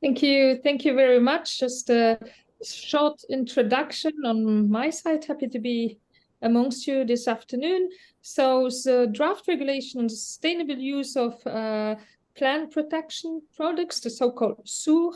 Thank you very much. Just a short introduction on my side. Happy to be amongst you this afternoon. So the draft regulation on the sustainable use of plant protection products, the so-called SUR,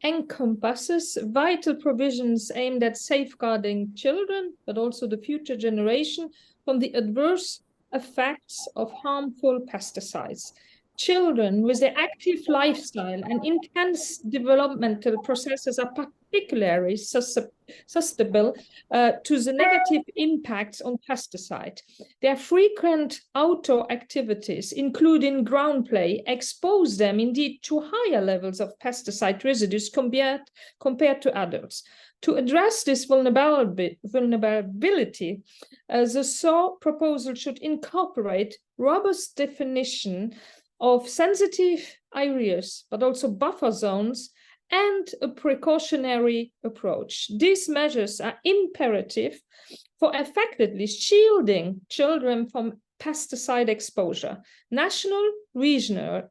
encompasses vital provisions aimed at safeguarding children, but also the future generation, from the adverse effects of harmful pesticides. Children with their active lifestyle and intense developmental processes are particularly susceptible to the negative impacts on pesticide. Their frequent outdoor activities, including ground play, expose them indeed to higher levels of pesticide residues compared to adults. To address this vulnerability, the SUR proposal should incorporate robust definition of sensitive areas, but also buffer zones and a precautionary approach. These measures are imperative for effectively shielding children from pesticide exposure. National, regional,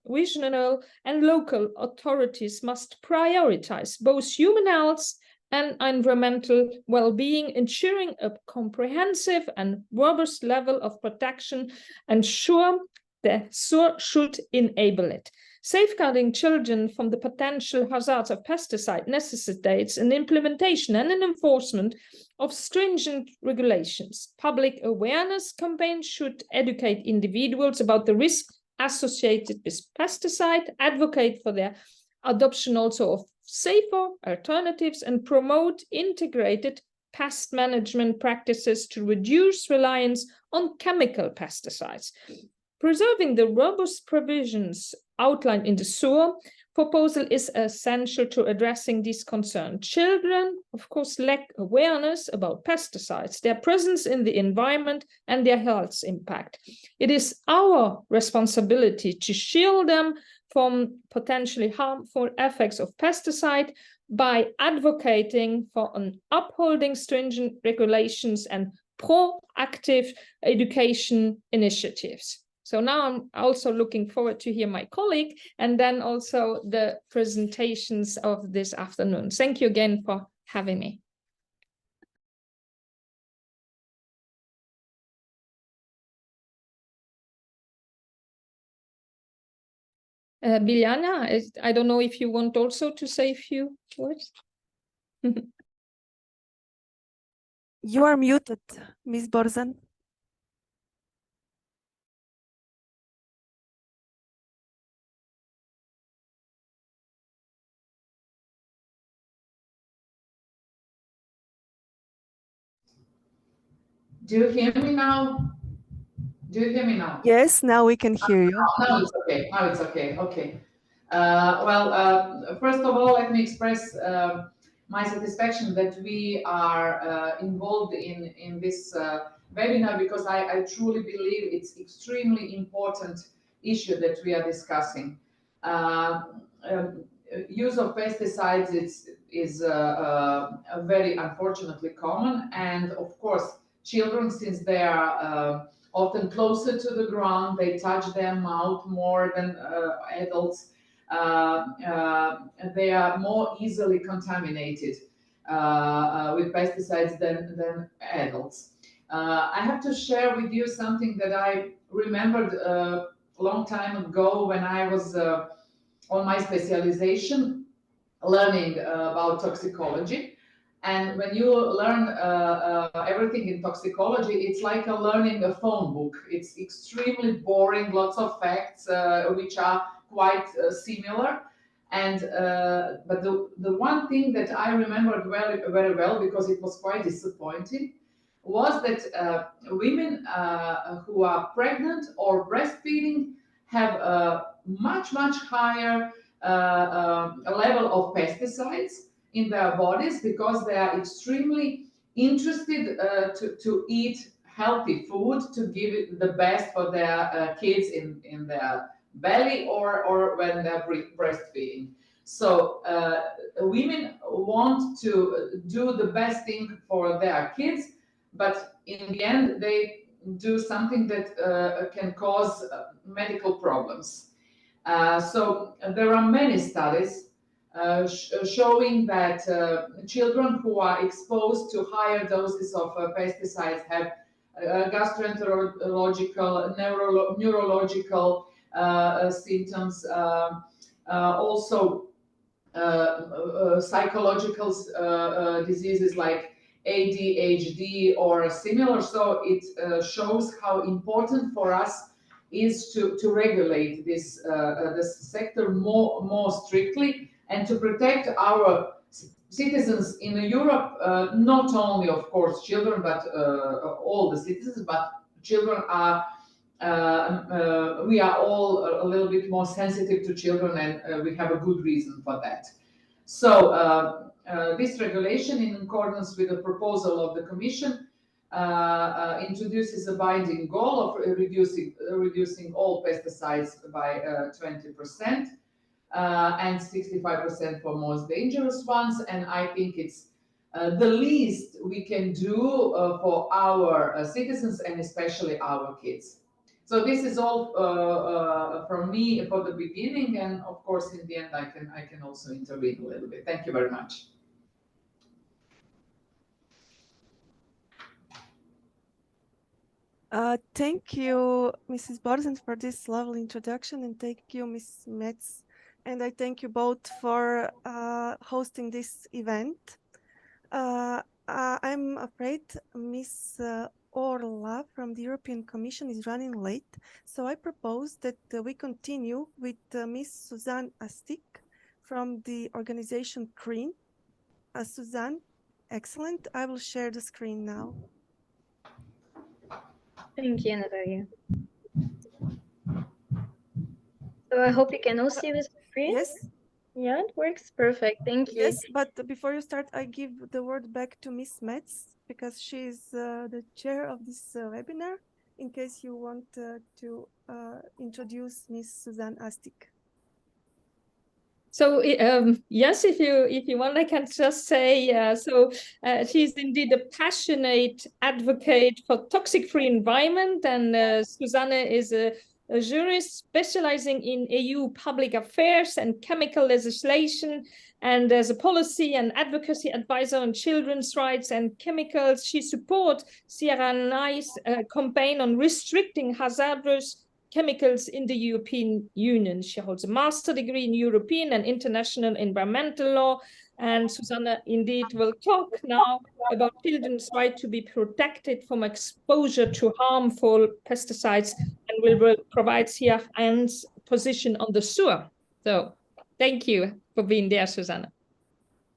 and local authorities must prioritize both human health and environmental well-being, ensuring a comprehensive and robust level of protection, ensure the SUR should enable it. Safeguarding children from the potential hazards of pesticide necessitates an implementation and an enforcement of stringent regulations. Public awareness campaigns should educate individuals about the risks associated with pesticide, advocate for their adoption also of safer alternatives, and promote integrated pest management practices to reduce reliance on chemical pesticides. Preserving the robust provisions outlined in the SUR proposal is essential to addressing these concerns. Children, of course, lack awareness about pesticides, their presence in the environment, and their health impact. It is our responsibility to shield them from potentially harmful effects of pesticide by advocating for upholding stringent regulations and proactive education initiatives. So now I'm also looking forward to hear my colleague and then also the presentations of this afternoon. Thank you again for having me. Biljana, I don't know if you want also to say a few words. You are muted, Ms. Borzan. Do you hear me now? Do you hear me now? Yes, now we can hear you. Now it's okay. Now it's okay. Okay. First of all, let me express my satisfaction that we are involved in this webinar, because I truly believe it's extremely important issue that we are discussing. Use of pesticides is very unfortunately common, and of course, children, since they are often closer to the ground, they touch them out more than adults. They are more easily contaminated with pesticides than adults. I have to share with you something that I remembered a long time ago when I was on my specialization, learning about toxicology. And when you learn everything in toxicology, it's like learning a phone book. It's extremely boring, lots of facts which are quite similar. And but the one thing that I remembered very well, because it was quite disappointing, was that women who are pregnant or breastfeeding have a much higher level of pesticides in their bodies, because they are extremely interested to eat healthy food, to give it the best for their kids in their belly or when they're breastfeeding. So women want to do the best thing for their kids, but in the end they do something that can cause medical problems. So there are many studies showing that children who are exposed to higher doses of pesticides have gastroenterological, neurological symptoms, also psychological diseases like ADHD or similar. So it shows how important for us is to regulate this sector more strictly and to protect our citizens in Europe, not only, of course, children, but all the citizens, but children are we are all a little bit more sensitive to children, and we have a good reason for that. So this regulation, in accordance with the proposal of the Commission, introduces a binding goal of reducing all pesticides by 20%. And 65% for most dangerous ones. And I think it's the least we can do for our citizens and especially our kids. So this is all from me for the beginning, and of course in the end I can also intervene a little bit. Thank you very much. Thank you, Mrs. Borzan, for this lovely introduction, and thank you, Ms. Metz. And I thank you both for hosting this event. I'm afraid Ms. Orla from the European Commission is running late, so I propose that we continue with Ms. Suzanne Astic from the organization CRIN. Suzanne, excellent. I will share the screen now. Thank you, Natalia. So I hope you can all see the screen. Yes. Yeah, it works perfect. Thank you. Yes, but before you start, I give the word back to Ms. Metz because she's the chair of this webinar, in case you want to introduce Ms. Suzanne Astic. So yes, if you want, I can just say, she's indeed a passionate advocate for toxic-free environment, and Susanne is a jurist specializing in EU public affairs and chemical legislation, and as a policy and advocacy advisor on children's rights and chemicals. She supports CRIN's campaign on restricting hazardous chemicals in the European Union. She holds a master's degree in European and international environmental law. And Susanne indeed will talk now about children's right to be protected from exposure to harmful pesticides, and will provide CRIN's position on the sewer. So thank you for being there, Susanne.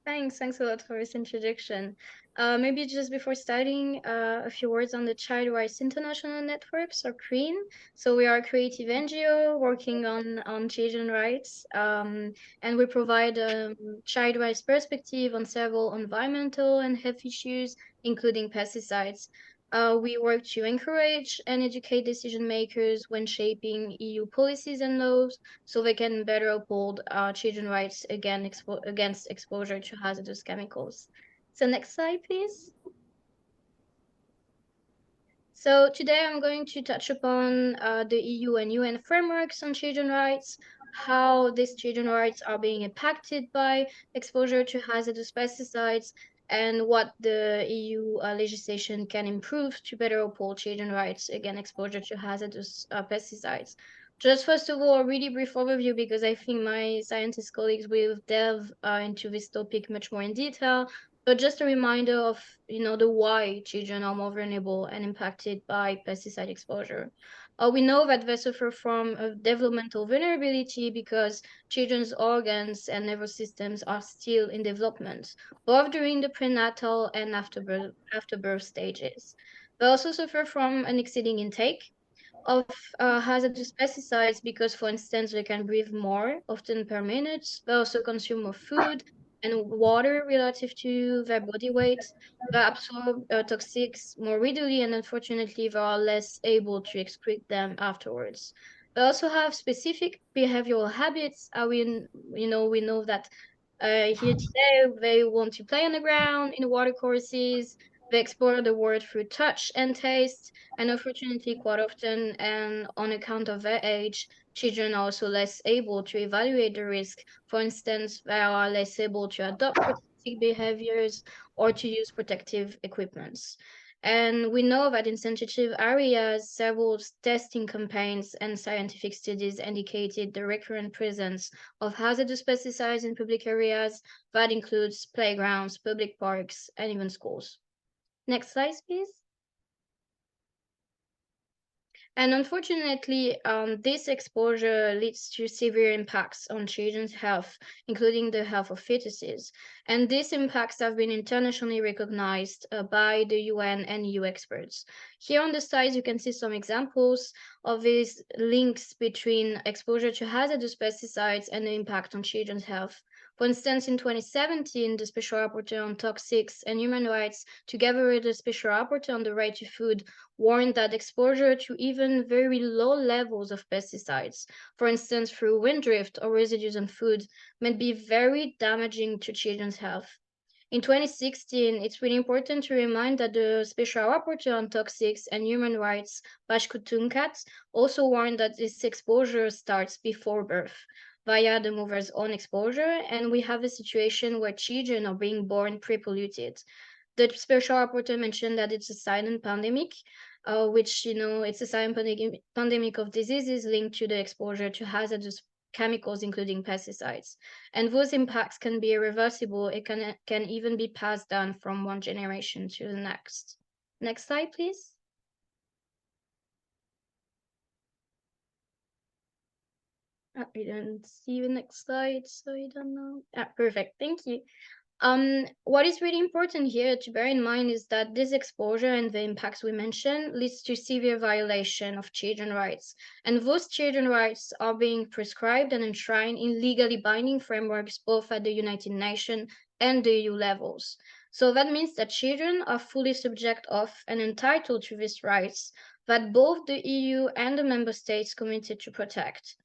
Thanks a lot for this introduction. Maybe just before starting, a few words on the Child Rights International Networks, or CRIN. So we are a creative NGO working on children's rights, and we provide a child rights perspective on several environmental and health issues, including pesticides. We work to encourage and educate decision makers when shaping EU policies and laws, so they can better uphold children's rights against exposure to hazardous chemicals. So next slide, please. So today I'm going to touch upon the EU and UN frameworks on children's rights, how these children's rights are being impacted by exposure to hazardous pesticides, and what the EU legislation can improve to better uphold children's rights against exposure to hazardous pesticides. Just first of all, a really brief overview, because I think my scientist colleagues will delve into this topic much more in detail. But just a reminder of, the why children are more vulnerable and impacted by pesticide exposure. We know that they suffer from a developmental vulnerability because children's organs and nervous systems are still in development, both during the prenatal and after birth stages. They also suffer from an exceeding intake of hazardous pesticides because, for instance, they can breathe more, often per minute. They also consume more food and water relative to their body weight. They absorb toxics more readily, and unfortunately, they are less able to excrete them afterwards. They also have specific behavioral habits. We know that here today they want to play on the ground in water courses. They explore the world through touch and taste, and unfortunately, quite often, and on account of their age, children are also less able to evaluate the risk. For instance, they are less able to adopt protective behaviors or to use protective equipments. And we know that in sensitive areas, several testing campaigns and scientific studies indicated the recurrent presence of hazardous pesticides in public areas. That includes playgrounds, public parks, and even schools. Next slide, please. And unfortunately, this exposure leads to severe impacts on children's health, including the health of fetuses. And these impacts have been internationally recognized by the UN and EU experts. Here on the slides, you can see some examples of these links between exposure to hazardous pesticides and the impact on children's health. For instance, in 2017, the Special Rapporteur on Toxics and Human Rights, together with the Special Rapporteur on the Right to Food, warned that exposure to even very low levels of pesticides, for instance through wind drift or residues on food, might be very damaging to children's health. In 2016, it's really important to remind that the Special Rapporteur on Toxics and Human Rights, Bashkut Tunkat, also warned that this exposure starts before birth, via the mother's own exposure, and we have a situation where children are being born pre-polluted. The Special Rapporteur mentioned that it's a silent pandemic, which, it's a silent pandemic of diseases linked to the exposure to hazardous chemicals, including pesticides. And those impacts can be irreversible. It can even be passed down from one generation to the next. Next slide, please. I don't see the next slide, so I don't know. Perfect, thank you. What is really important here to bear in mind is that this exposure and the impacts we mentioned leads to severe violation of children's rights. And those children's rights are being prescribed and enshrined in legally binding frameworks, both at the United Nations and the EU levels. So that means that children are fully subject of and entitled to these rights that both the EU and the member states committed to protect.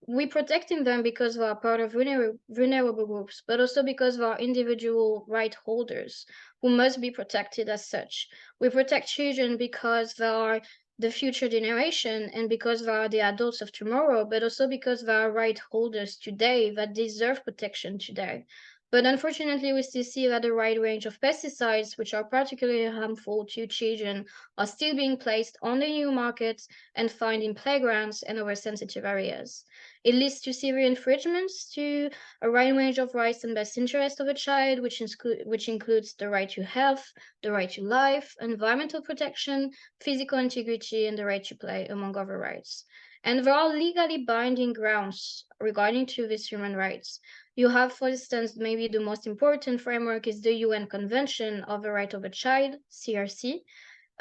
We protecting them because they are part of vulnerable groups, but also because they are individual right holders who must be protected as such. We protect children because they are the future generation and because they are the adults of tomorrow, but also because they are right holders today that deserve protection today. But unfortunately, we still see that a wide range of pesticides, which are particularly harmful to children, are still being placed on the EU market and found in playgrounds and other sensitive areas. It leads to severe infringements to a wide range of rights and best interest of a child, which includes the right to health, the right to life, environmental protection, physical integrity, and the right to play, among other rights. And there are legally binding grounds regarding to these human rights. You have, for instance, maybe the most important framework is the UN Convention of the Right of a Child, CRC.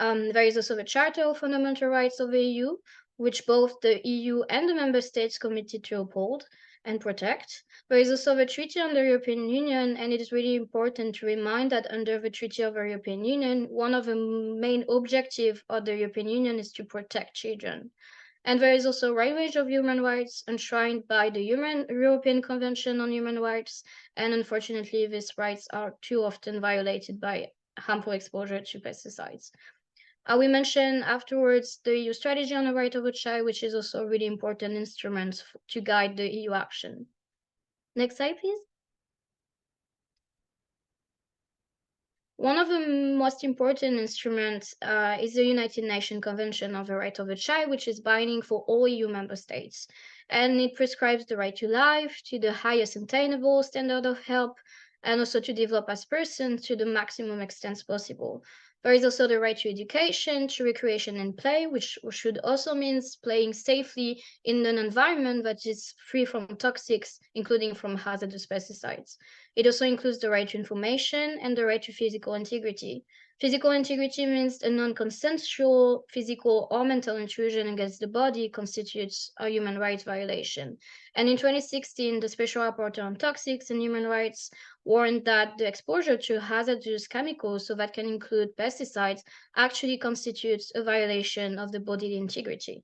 There is also the Charter of Fundamental Rights of the EU, which both the EU and the member states committed to uphold and protect. There is also the Treaty on the European Union, and it is really important to remind that under the Treaty of the European Union, one of the main objectives of the European Union is to protect children. And there is also a wide range of human rights enshrined by the European Convention on Human Rights, and unfortunately, these rights are too often violated by harmful exposure to pesticides. We mentioned afterwards the EU strategy on the right of a child, which is also a really important instrument to guide the EU action. Next slide, please. One of the most important instruments is the United Nations Convention on the Right of a Child, which is binding for all EU member states. And it prescribes the right to life, to the highest attainable standard of health, and also to develop as persons to the maximum extent possible. There is also the right to education, to recreation and play, which should also mean playing safely in an environment that is free from toxics, including from hazardous pesticides. It also includes the right to information and the right to physical integrity. Physical integrity means a non-consensual physical or mental intrusion against the body constitutes a human rights violation. And in 2016, the Special Rapporteur on Toxics and Human Rights warned that the exposure to hazardous chemicals, so that can include pesticides, actually constitutes a violation of the bodily integrity.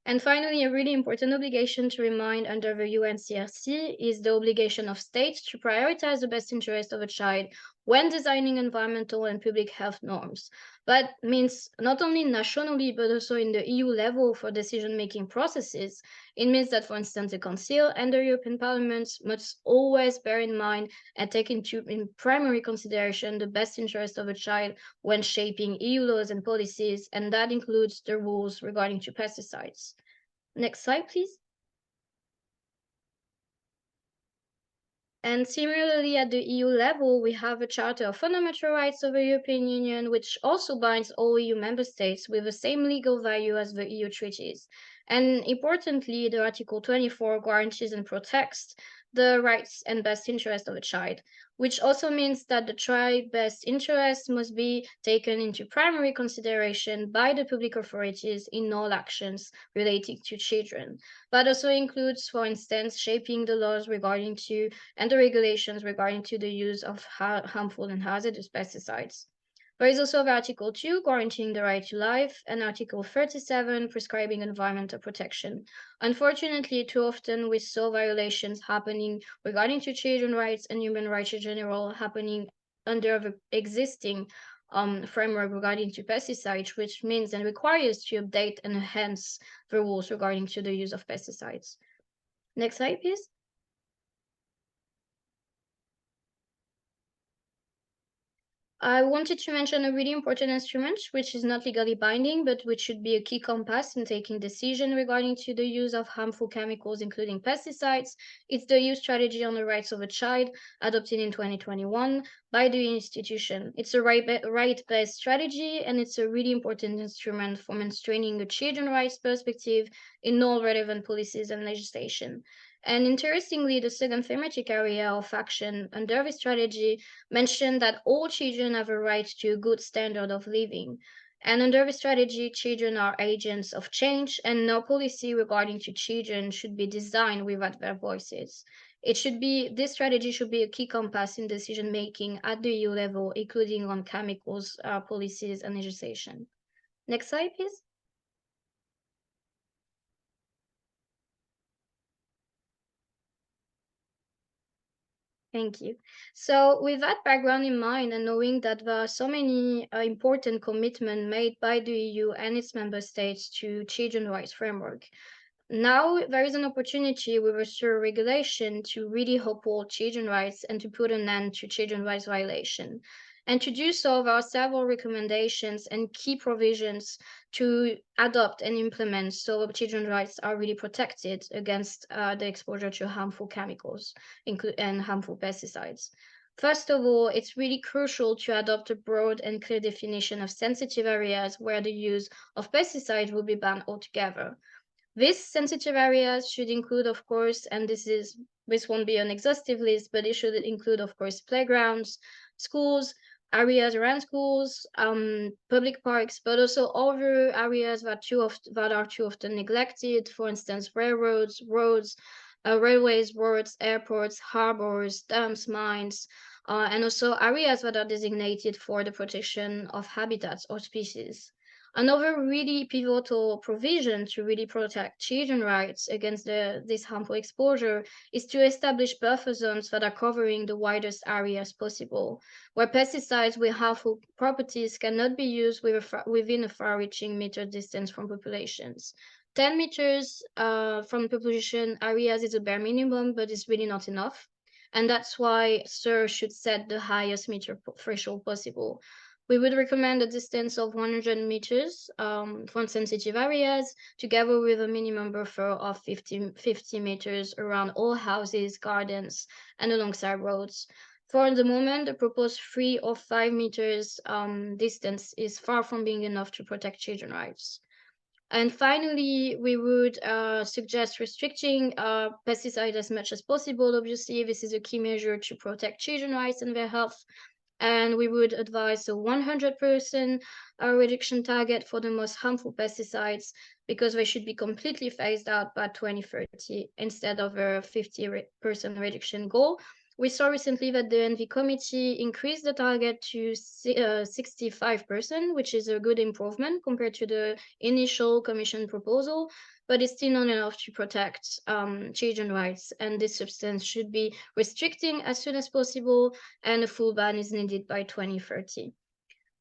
And finally, a really important obligation to remind under the UNCRC is the obligation of states to prioritize the best interest of a child when designing environmental and public health norms. But means not only nationally, but also in the EU level for decision-making processes. It means that, for instance, the Council and the European Parliament must always bear in mind and take in primary consideration the best interest of a child when shaping EU laws and policies, and that includes the rules regarding to pesticides. Next slide, please. And similarly, at the EU level, we have a Charter of Fundamental Rights of the European Union, which also binds all EU member states with the same legal value as the EU treaties. And importantly, the Article 24 guarantees and protects the rights and best interest of a child, which also means that the child's best interest must be taken into primary consideration by the public authorities in all actions relating to children. But also includes, for instance, shaping the laws regarding to and the regulations regarding to the use of harmful and hazardous pesticides. There is also Article 2 guaranteeing the right to life and Article 37 prescribing environmental protection. Unfortunately, too often we saw violations happening regarding to children's rights and human rights in general happening under the existing framework regarding to pesticides, which means and requires to update and enhance the rules regarding to the use of pesticides. Next slide, please. I wanted to mention a really important instrument, which is not legally binding, but which should be a key compass in taking decisions regarding to the use of harmful chemicals, including pesticides. It's the EU Strategy on the Rights of a Child, adopted in 2021 by the institution. It's a right-based strategy, and it's a really important instrument for maintaining a children's rights perspective in all relevant policies and legislation. And interestingly, the second thematic area of action under the strategy mentioned that all children have a right to a good standard of living. And under the strategy, children are agents of change, and no policy regarding to children should be designed without their voices. This strategy should be a key compass in decision making at the EU level, including on chemicals, policies, and legislation. Next slide, please. Thank you. So with that background in mind and knowing that there are so many important commitments made by the EU and its member states to children's rights framework, now there is an opportunity with a thorough regulation to really uphold children's rights and to put an end to children's rights violation. And to do so, there are several recommendations and key provisions to adopt and implement so children's rights are really protected against the exposure to harmful chemicals and harmful pesticides. First of all, it's really crucial to adopt a broad and clear definition of sensitive areas where the use of pesticides will be banned altogether. These sensitive areas should include, of course, and this won't be an exhaustive list, but it should include, of course, playgrounds, schools, areas around schools, public parks, but also other areas that are too often neglected. For instance, railroads, roads, railways, roads, airports, harbors, dams, mines, and also areas that are designated for the protection of habitats or species. Another really pivotal provision to really protect children's rights against this harmful exposure is to establish buffer zones that are covering the widest areas possible, where pesticides with harmful properties cannot be used within a far-reaching meter distance from populations. 10 meters from population areas is a bare minimum, but it's really not enough. And that's why SIR should set the highest meter threshold possible. We would recommend a distance of 100 meters from sensitive areas, together with a minimum buffer of 50 meters around all houses, gardens, and alongside roads. For the moment, the proposed 3 or 5 meters distance is far from being enough to protect children's rights. And finally, we would suggest restricting pesticides as much as possible. Obviously, this is a key measure to protect children's rights and their health. And we would advise a 100% reduction target for the most harmful pesticides, because they should be completely phased out by 2030 instead of a 50% reduction goal, We saw recently that the ENVI committee increased the target to 65%, which is a good improvement compared to the initial commission proposal, but it's still not enough to protect children's rights, and this substance should be restricting as soon as possible, and a full ban is needed by 2030.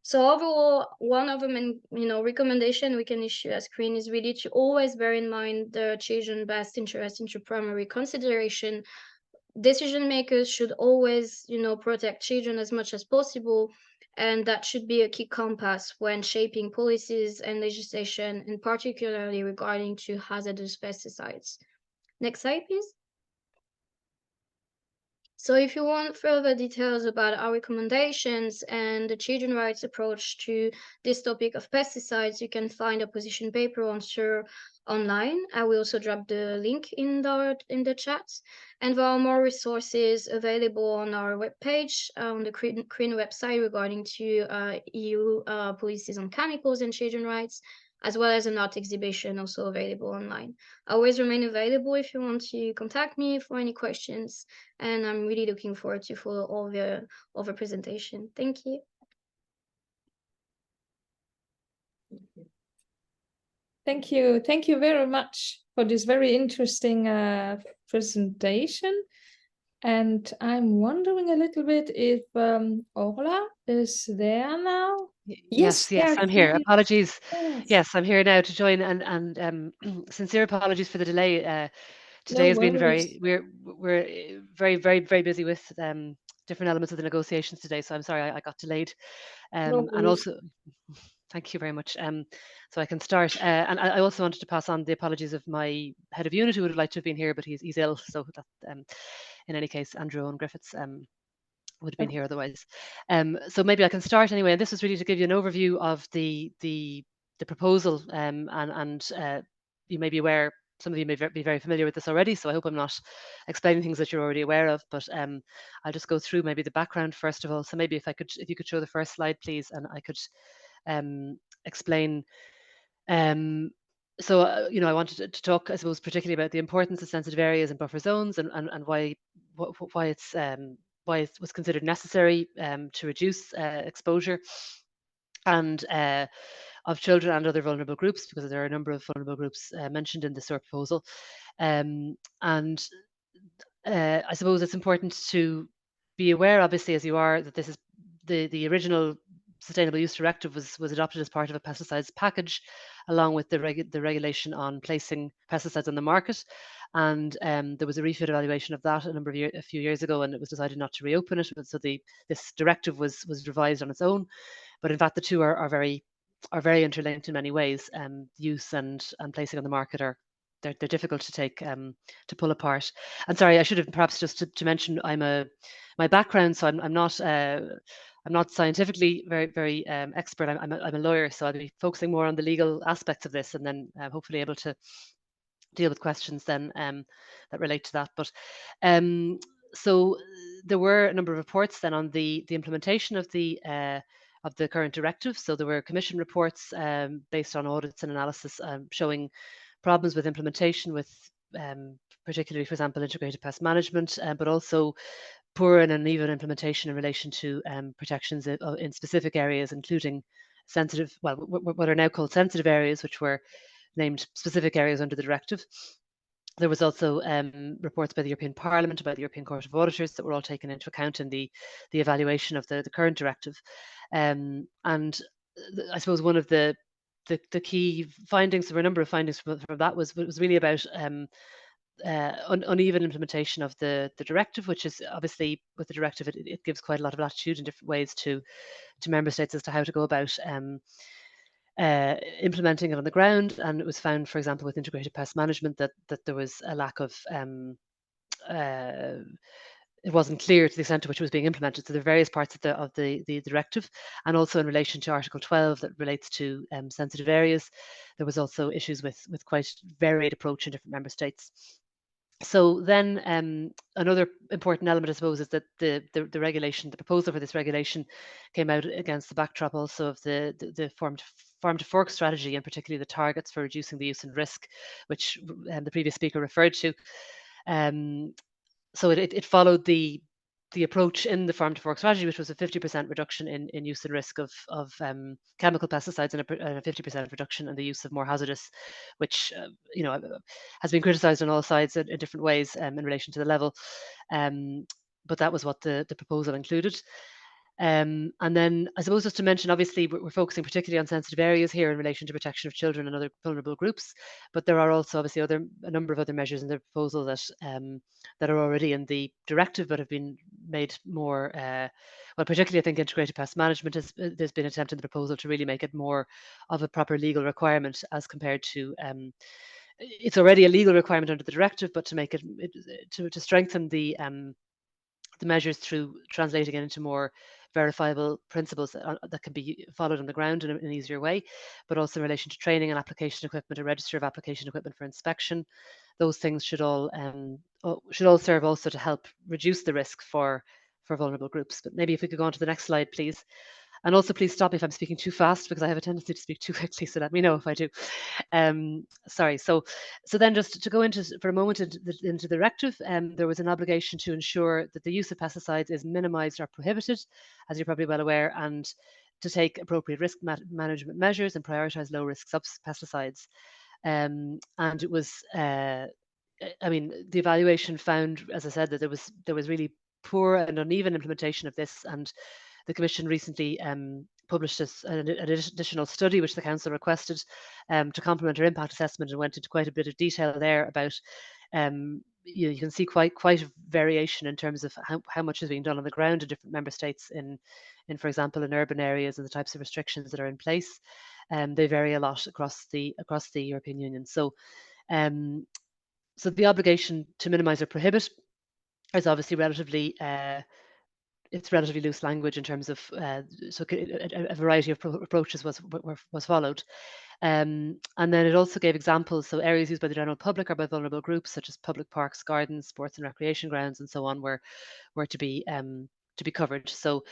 So overall, one of the main, recommendation we can issue as CRIN is really to always bear in mind the children's best interest into primary consideration. Decision makers should always, protect children as much as possible, and that should be a key compass when shaping policies and legislation, and particularly regarding to hazardous pesticides. Next slide, please. So if you want further details about our recommendations and the children's rights approach to this topic of pesticides, you can find a position paper on SUR online. I will also drop the link in the chat. And there are more resources available on our webpage, on the CRIN website regarding to EU policies on chemicals and children's rights, as well as an art exhibition also available online. I always remain available if you want to contact me for any questions, and I'm really looking forward to follow all the presentation. Thank you. Thank you. Thank you very much for this very interesting presentation. And I'm wondering a little bit if Orla is there now. Yes, I'm here. Apologies. Yes. Yes, I'm here now to join, and sincere apologies for the delay. Today has been we're very busy with different elements of the negotiations today, so I'm sorry I got delayed. And also, thank you very much. So I can start. And I also wanted to pass on the apologies of my head of unit, who would have liked to have been here, but he's ill. So that, in any case, Andrew Owen Griffiths would have been here otherwise. So maybe I can start anyway. And this was really to give you an overview of the proposal, and you may be aware. Some of you may be very familiar with this already, so I hope I'm not explaining things that you're already aware of. But I'll just go through maybe the background first of all. So maybe if you could show the first slide, please, and I could explain. So I wanted to talk, I suppose, particularly about the importance of sensitive areas and buffer zones, and why it was considered necessary to reduce exposure and of children and other vulnerable groups, because there are a number of vulnerable groups mentioned in the SUR proposal. And I suppose it's important to be aware, obviously, as you are, that this is the original Sustainable Use Directive was adopted as part of a pesticides package, along with the regulation on placing pesticides on the market. And there was a refit evaluation of that a few years ago, and it was decided not to reopen it. So this directive was revised on its own. But in fact, the two are very interlinked in many ways. Use and placing on the market they're difficult to take to pull apart. And sorry, I should have perhaps just to mention my background. So I'm not scientifically very expert. I'm a lawyer, so I'll be focusing more on the legal aspects of this, and then hopefully able to deal with questions then that relate to that. But so there were a number of reports then on the implementation of the current directive. So there were commission reports based on audits and analysis showing problems with implementation, with particularly, for example, integrated pest management, but also poor and uneven implementation in relation to protections in specific areas, including what are now called sensitive areas, which were named specific areas under the directive. There was also reports by the European Parliament, by the European Court of Auditors, that were all taken into account in the evaluation of the current directive. And I suppose one of the key findings, there were a number of findings from that, was really about uneven implementation of the directive, which is obviously, with the directive, it gives quite a lot of latitude in different ways to member states as to how to go about implementing it on the ground. And it was found, for example, with integrated pest management, that there was a lack of it wasn't clear to the extent to which it was being implemented. So there are various parts of the directive, and also in relation to Article 12 that relates to sensitive areas, there was also issues with quite varied approach in different member states. So then another important element, I suppose, is that the regulation, the proposal for this regulation, came out against the backdrop also of the farm to fork strategy, and particularly the targets for reducing the use and risk, which the previous speaker referred to. So it followed the the approach in the Farm to Fork strategy, which was a 50% reduction in use and risk of chemical pesticides and a 50% reduction in the use of more hazardous, which has been criticised on all sides in different ways in relation to the level. But that was what the proposal included. And then I suppose just to mention, obviously, we're focusing particularly on sensitive areas here in relation to protection of children and other vulnerable groups, but there are also obviously a number of other measures in the proposal that that are already in the directive but have been made more, well, particularly I think integrated pest management, there's been an attempt in the proposal to really make it more of a proper legal requirement as compared to, it's already a legal requirement under the directive, but to make it, to strengthen the measures through translating it into more verifiable principles that can be followed on the ground in an easier way, but also in relation to training and application equipment, a register of application equipment for inspection. Those things should all serve also to help reduce the risk for vulnerable groups. But maybe if we could go on to the next slide, please. And also, please stop if I'm speaking too fast, because I have a tendency to speak too quickly, so let me know if I do. Sorry. So then just to go into for a moment into the directive, there was an obligation to ensure that the use of pesticides is minimised or prohibited, as you're probably well aware, and to take appropriate risk management measures and prioritise low-risk pesticides. And it was, I mean, the evaluation found, as I said, that there was really poor and uneven implementation of this, and the Commission recently published an additional study which the Council requested to complement our impact assessment, and went into quite a bit of detail there about, you can see quite a variation in terms of how much is being done on the ground in different member states in for example, in urban areas, and the types of restrictions that are in place. They vary a lot across the European Union. So, so the obligation to minimise or prohibit is obviously relatively it's relatively loose language in terms of so a variety of approaches was followed, and then it also gave examples. So areas used by the general public or by vulnerable groups, such as public parks, gardens, sports and recreation grounds, and so on, were to be covered. So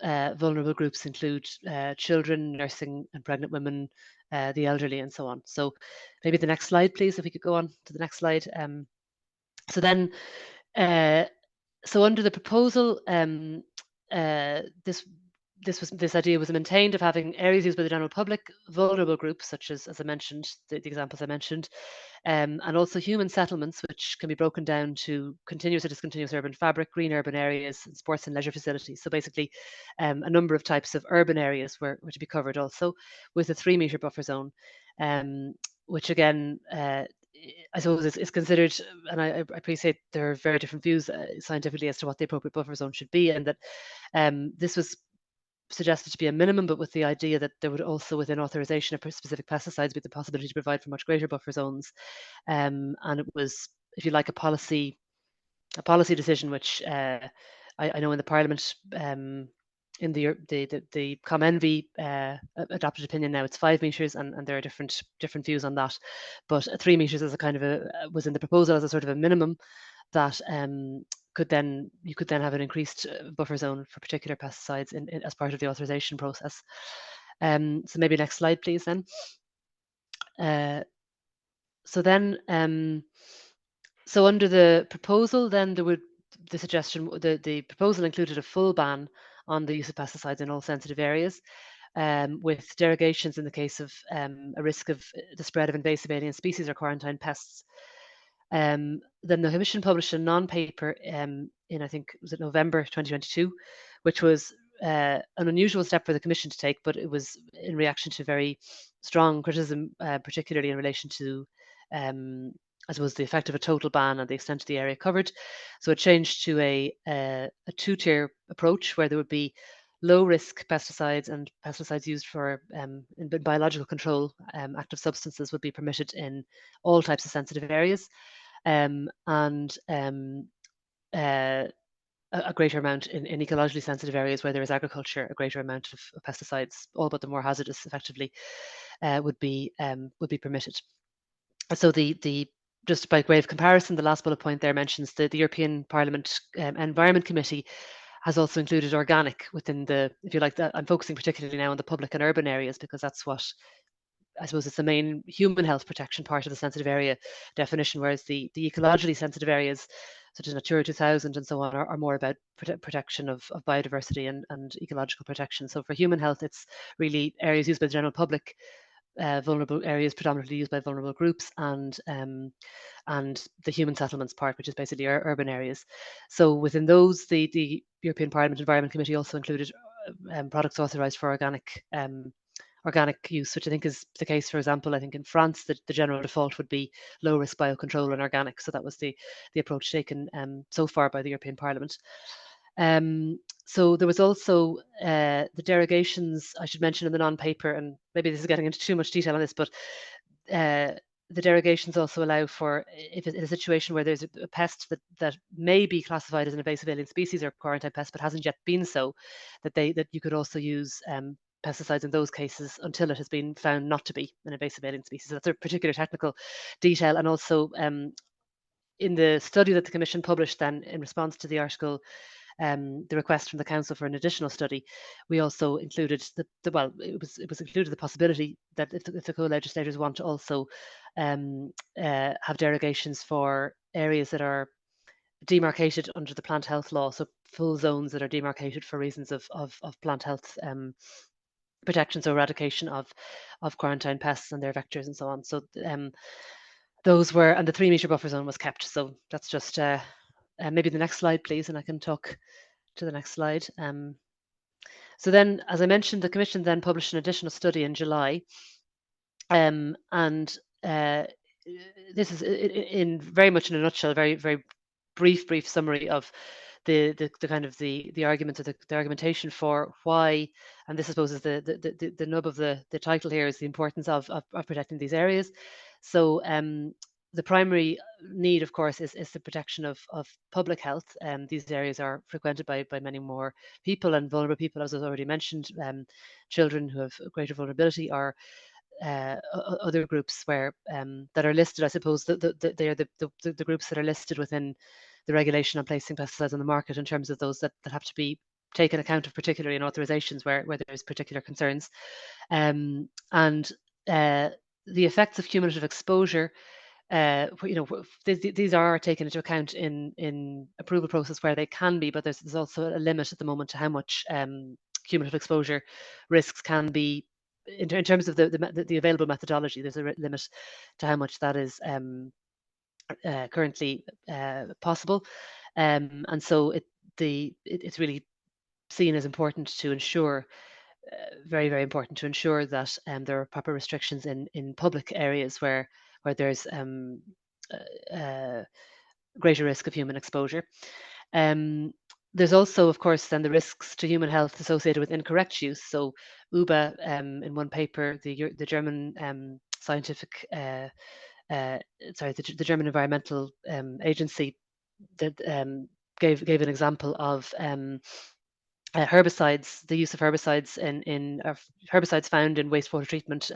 vulnerable groups include children, nursing and pregnant women, the elderly, and so on. So maybe the next slide, please, if we could go on to the next slide. So then. So under the proposal, this idea was maintained of having areas used by the general public, vulnerable groups such as I mentioned, the examples I mentioned, and also human settlements, which can be broken down to continuous or discontinuous urban fabric, green urban areas, and sports and leisure facilities. So basically, a number of types of urban areas were to be covered also, with a 3-metre buffer zone, which again, I suppose it's considered, and I appreciate there are very different views scientifically as to what the appropriate buffer zone should be, and that this was suggested to be a minimum, but with the idea that there would also, within authorization of specific pesticides, be the possibility to provide for much greater buffer zones. And it was, if you like, a policy decision, which I know in the Parliament, in the ComEnvy adopted opinion now, it's 5 metres, and there are different views on that. But 3 metres as a kind of was in the proposal as a sort of a minimum that you could then have an increased buffer zone for particular pesticides as part of the authorization process. So maybe next slide, please. Then. So then, so under the proposal, then there would the proposal included a full ban on the use of pesticides in all sensitive areas, with derogations in the case of a risk of the spread of invasive alien species or quarantine pests. Then the Commission published a non-paper in, I think, was it November 2022, which was an unusual step for the Commission to take, but it was in reaction to very strong criticism, particularly in relation to I suppose the effect of a total ban and the extent of the area covered. So it changed to a 2-tier approach, where there would be low-risk pesticides and pesticides used for in biological control. Active substances would be permitted in all types of sensitive areas, and a greater amount in ecologically sensitive areas where there is agriculture. A greater amount of pesticides, all but the more hazardous, effectively, would be permitted. So just by way of comparison, the last bullet point there mentions the European Parliament Environment Committee has also included organic within the, if you like, that I'm focusing particularly now on the public and urban areas, because that's what I suppose it's the main human health protection part of the sensitive area definition, whereas the ecologically sensitive areas, such as Natura 2000 and so on, are more about protection of biodiversity and ecological protection. So for human health, it's really areas used by the general public, vulnerable areas predominantly used by vulnerable groups, and the human settlements part, which is basically urban areas. So within those, the European Parliament Environment Committee also included products authorised for organic use, which I think is the case. For example, I think in France, the general default would be low risk biocontrol and organic. So that was the approach taken so far by the European Parliament. So there was also the derogations I should mention in the non-paper, and maybe this is getting into too much detail on this, but the derogations also allow for, if in a situation where there's a pest that may be classified as an invasive alien species or quarantine pest, but hasn't yet been so, that you could also use pesticides in those cases until it has been found not to be an invasive alien species. So that's a particular technical detail. And also in the study that the Commission published then in response to the article, the request from the Council for an additional study, we also included it was included the possibility that if the co-legislators want to also have derogations for areas that are demarcated under the plant health law, so full zones that are demarcated for reasons of plant health protection, so eradication of quarantine pests and their vectors and so on. So those were, and the 3 metre buffer zone was kept. So that's just maybe the next slide, please, and I can talk to the next slide. So then, as I mentioned, the Commission then published an additional study in July, and this is in very much in a nutshell, very, very brief summary of the kind of the arguments or the argumentation for why, and this I suppose is the nub of the title here, is the importance of protecting these areas. So the primary need, of course, is the protection of public health. These areas are frequented by many more people, and vulnerable people, as I already mentioned, children who have greater vulnerability, or other groups where that are listed. I suppose they are the groups that are listed within the regulation on placing pesticides on the market, in terms of those that have to be taken account of, particularly in authorizations where there's particular concerns. And the effects of cumulative exposure, these are taken into account in approval process where they can be, but there's also a limit at the moment to how much cumulative exposure risks can be in terms of the available methodology. There's a limit to how much that is currently possible, and so it's really seen as important to ensure, very, very important to ensure that there are proper restrictions in public areas where there's greater risk of human exposure. There's also, of course, then the risks to human health associated with incorrect use. So UBA, in one paper, the German scientific, the German Environmental Agency, that gave an example of herbicides, the use of herbicides in herbicides found in wastewater treatment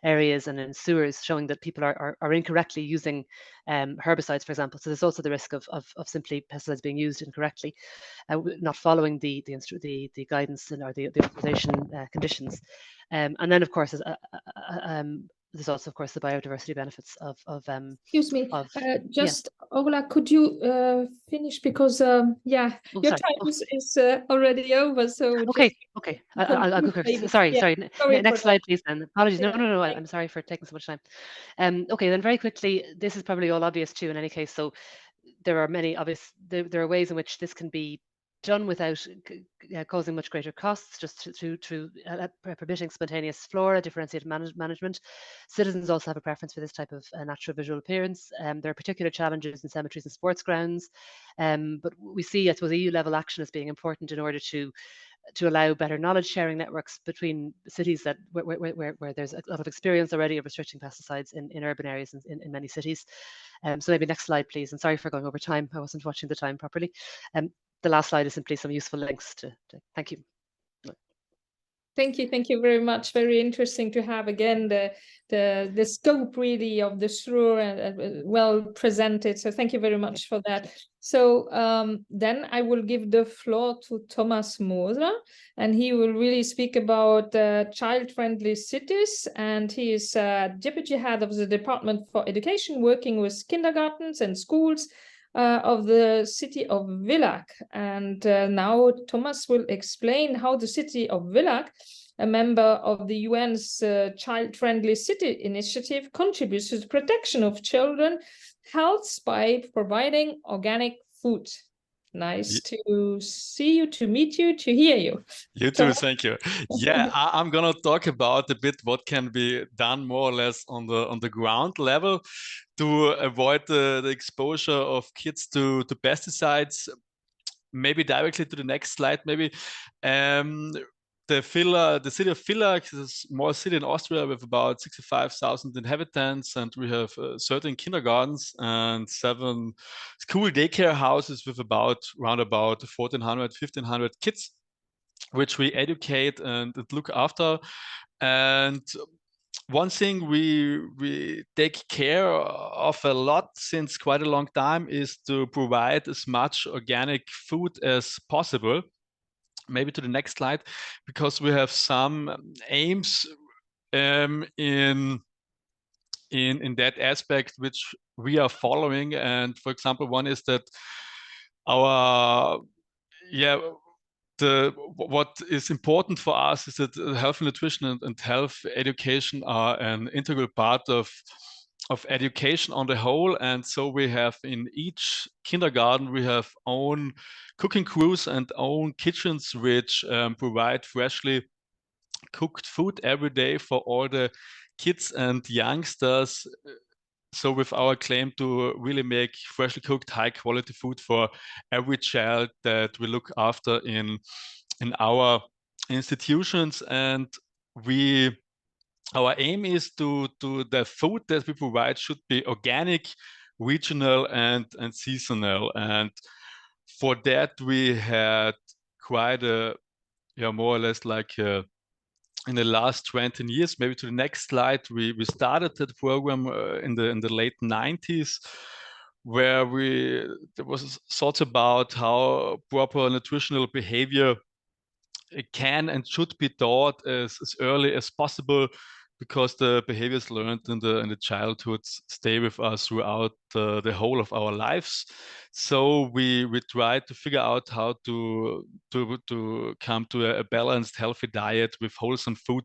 areas and in sewers, showing that people are incorrectly using herbicides, for example. So there's also the risk of simply pesticides being used incorrectly, not following the guidance or the authorization conditions. And then, of course, there's also, of course, the biodiversity benefits of excuse me, just yeah. Ola, could you finish, because your time is already over. So okay, I'll go quick. Sorry. Next slide, please. Then apologies. No. I'm sorry for taking so much time. Okay, then very quickly, this is probably all obvious too. In any case, so there are many obvious. There are ways in which this can be done without causing much greater costs, just through permitting spontaneous flora, differentiated management. Citizens also have a preference for this type of natural visual appearance. There are particular challenges in cemeteries and sports grounds, but we see, I suppose, EU level action as being important in order to allow better knowledge sharing networks between cities where there's a lot of experience already of restricting pesticides in urban areas in many cities. So maybe next slide, please. And sorry for going over time. I wasn't watching the time properly. The last slide is simply some useful links to thank you. Thank you very much. Very interesting to have again the scope really of the SRUR and well presented. So thank you very much for that. So then I will give the floor to Thomas Moser, and he will really speak about child-friendly cities. And he is deputy head of the Department for Education, working with kindergartens and schools of the city of Villach. And now Thomas will explain how the city of Villach, a member of the UN's Child-Friendly City Initiative, contributes to the protection of children health by providing organic food. Nice to see you, to meet you, to hear you. You too, thank you. Yeah, I'm gonna talk about a bit what can be done more or less on the ground level to avoid the exposure of kids to pesticides. Maybe directly to the next slide, maybe. The city of Villach is a small city in Austria with about 65,000 inhabitants, and we have 13 kindergartens and 7 school daycare houses with around about 1,400, 1,500 kids, which we educate and look after. And one thing we take care of a lot since quite a long time is to provide as much organic food as possible. Maybe to the next slide, because we have some aims in that aspect which we are following. And for example, one is that what is important for us is that health and nutrition and health education are an integral part of education on the whole. And so we have in each kindergarten, we have own cooking crews and own kitchens which provide freshly cooked food every day for all the kids and youngsters. So with our claim to really make freshly cooked, high quality food for every child that we look after in our institutions. And our aim is to the food that we provide should be organic, regional, and seasonal. And for that, we had quite a, more or less like in the last 20 years, maybe to the next slide, we started that program in the late 90s, where there was thoughts about how proper nutritional behavior can and should be taught as early as possible, because the behaviors learned in the childhood stay with us throughout the whole of our lives. So we tried to figure out how to come to a balanced, healthy diet with wholesome food,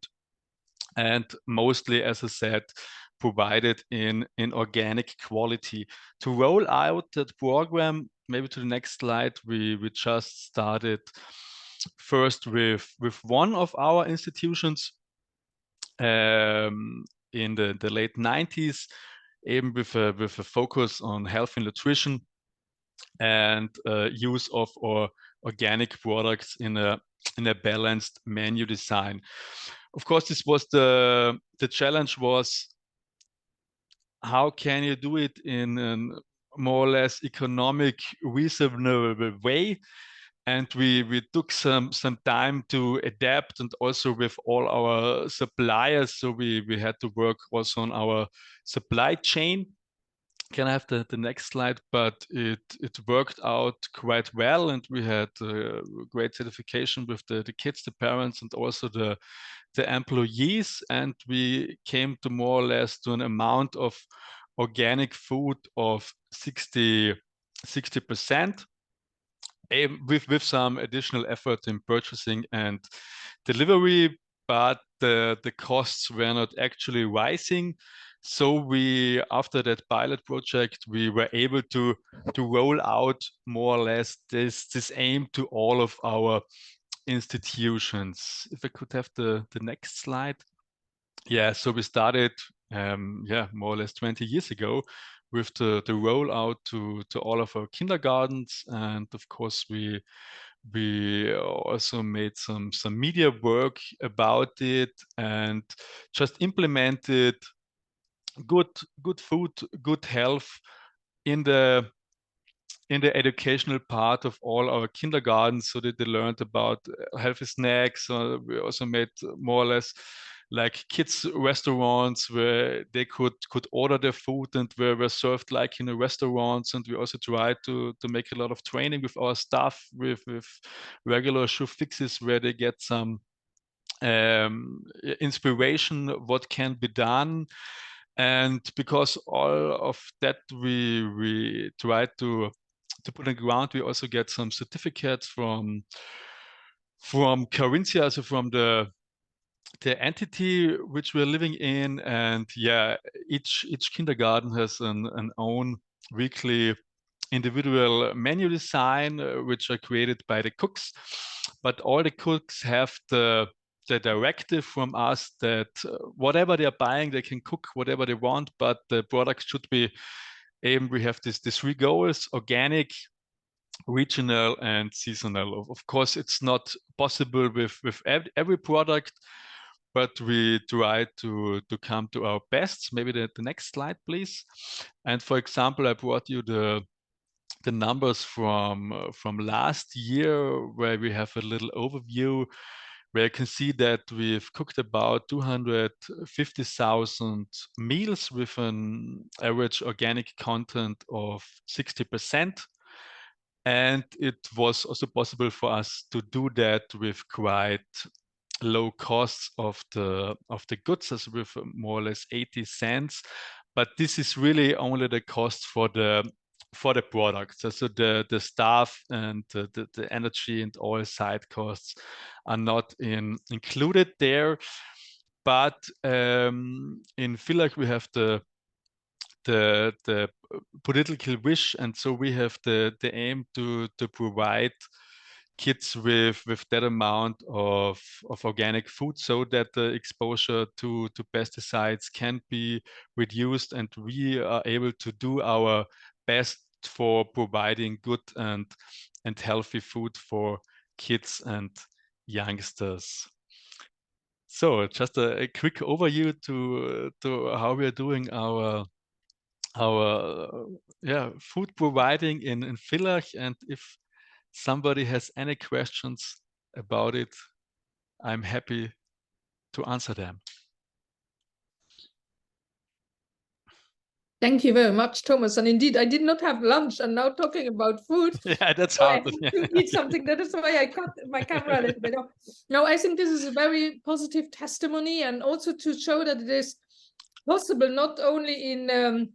and mostly, as I said, provided in organic quality. To roll out that program, maybe to the next slide, we just started first with one of our institutions in the late 90s, even with a focus on health and nutrition and use of organic products in a balanced menu design. Of course, this was the challenge was, how can you do it in a more or less economic, reasonable way? And we took some time to adapt, and also with all our suppliers. So we had to work also on our supply chain. Can I have the next slide? But it worked out quite well, and we had great certification with the kids, the parents, and also the employees. And we came to more or less to an amount of organic food of 60%. With some additional effort in purchasing and delivery, but the costs were not actually rising. So after that pilot project, we were able to roll out more or less this aim to all of our institutions. If I could have the next slide. Yeah, so we started more or less 20 years ago with the rollout to all of our kindergartens. And of course, we also made some media work about it, and just implemented good food, good health in the in the educational part of all our kindergartens, so that they learned about healthy snacks. We also made more or less like kids restaurants where they could order their food and were served like in a restaurants. And we also tried to make a lot of training with our staff with regular shoe fixes where they get some inspiration what can be done. And because all of that we tried to put on the ground, we also get some certificates from CRIN, so from the entity which we're living in. And yeah, each kindergarten has an own weekly individual menu design, which are created by the cooks. But all the cooks have the directive from us that whatever they're buying, they can cook whatever they want, but the product should be, we have these 3 goals: organic, regional, and seasonal. Of course, it's not possible with every product, but we try to come to our best. Maybe the next slide, please. And for example, I brought you the numbers from last year, where we have a little overview, where you can see that we've cooked about 250,000 meals with an average organic content of 60%. And it was also possible for us to do that with quite low costs of the goods, as with more or less 80 cents. But this is really only the cost for the products. So the staff and the energy and all side costs are not included there. But in Villach we have the political wish, and so we have the aim to provide kids with that amount of organic food, so that the exposure to pesticides can be reduced, and we are able to do our best for providing good and healthy food for kids and youngsters. So just a quick overview to how we are doing our food providing in Villach. And if somebody has any questions about it, I'm happy to answer them. Thank you very much, Thomas. And indeed, I did not have lunch, and now talking about food. Yeah, that's so hard. I have to eat something. That is why I cut my camera a little bit off. No, I think this is a very positive testimony, and also to show that it is possible not only in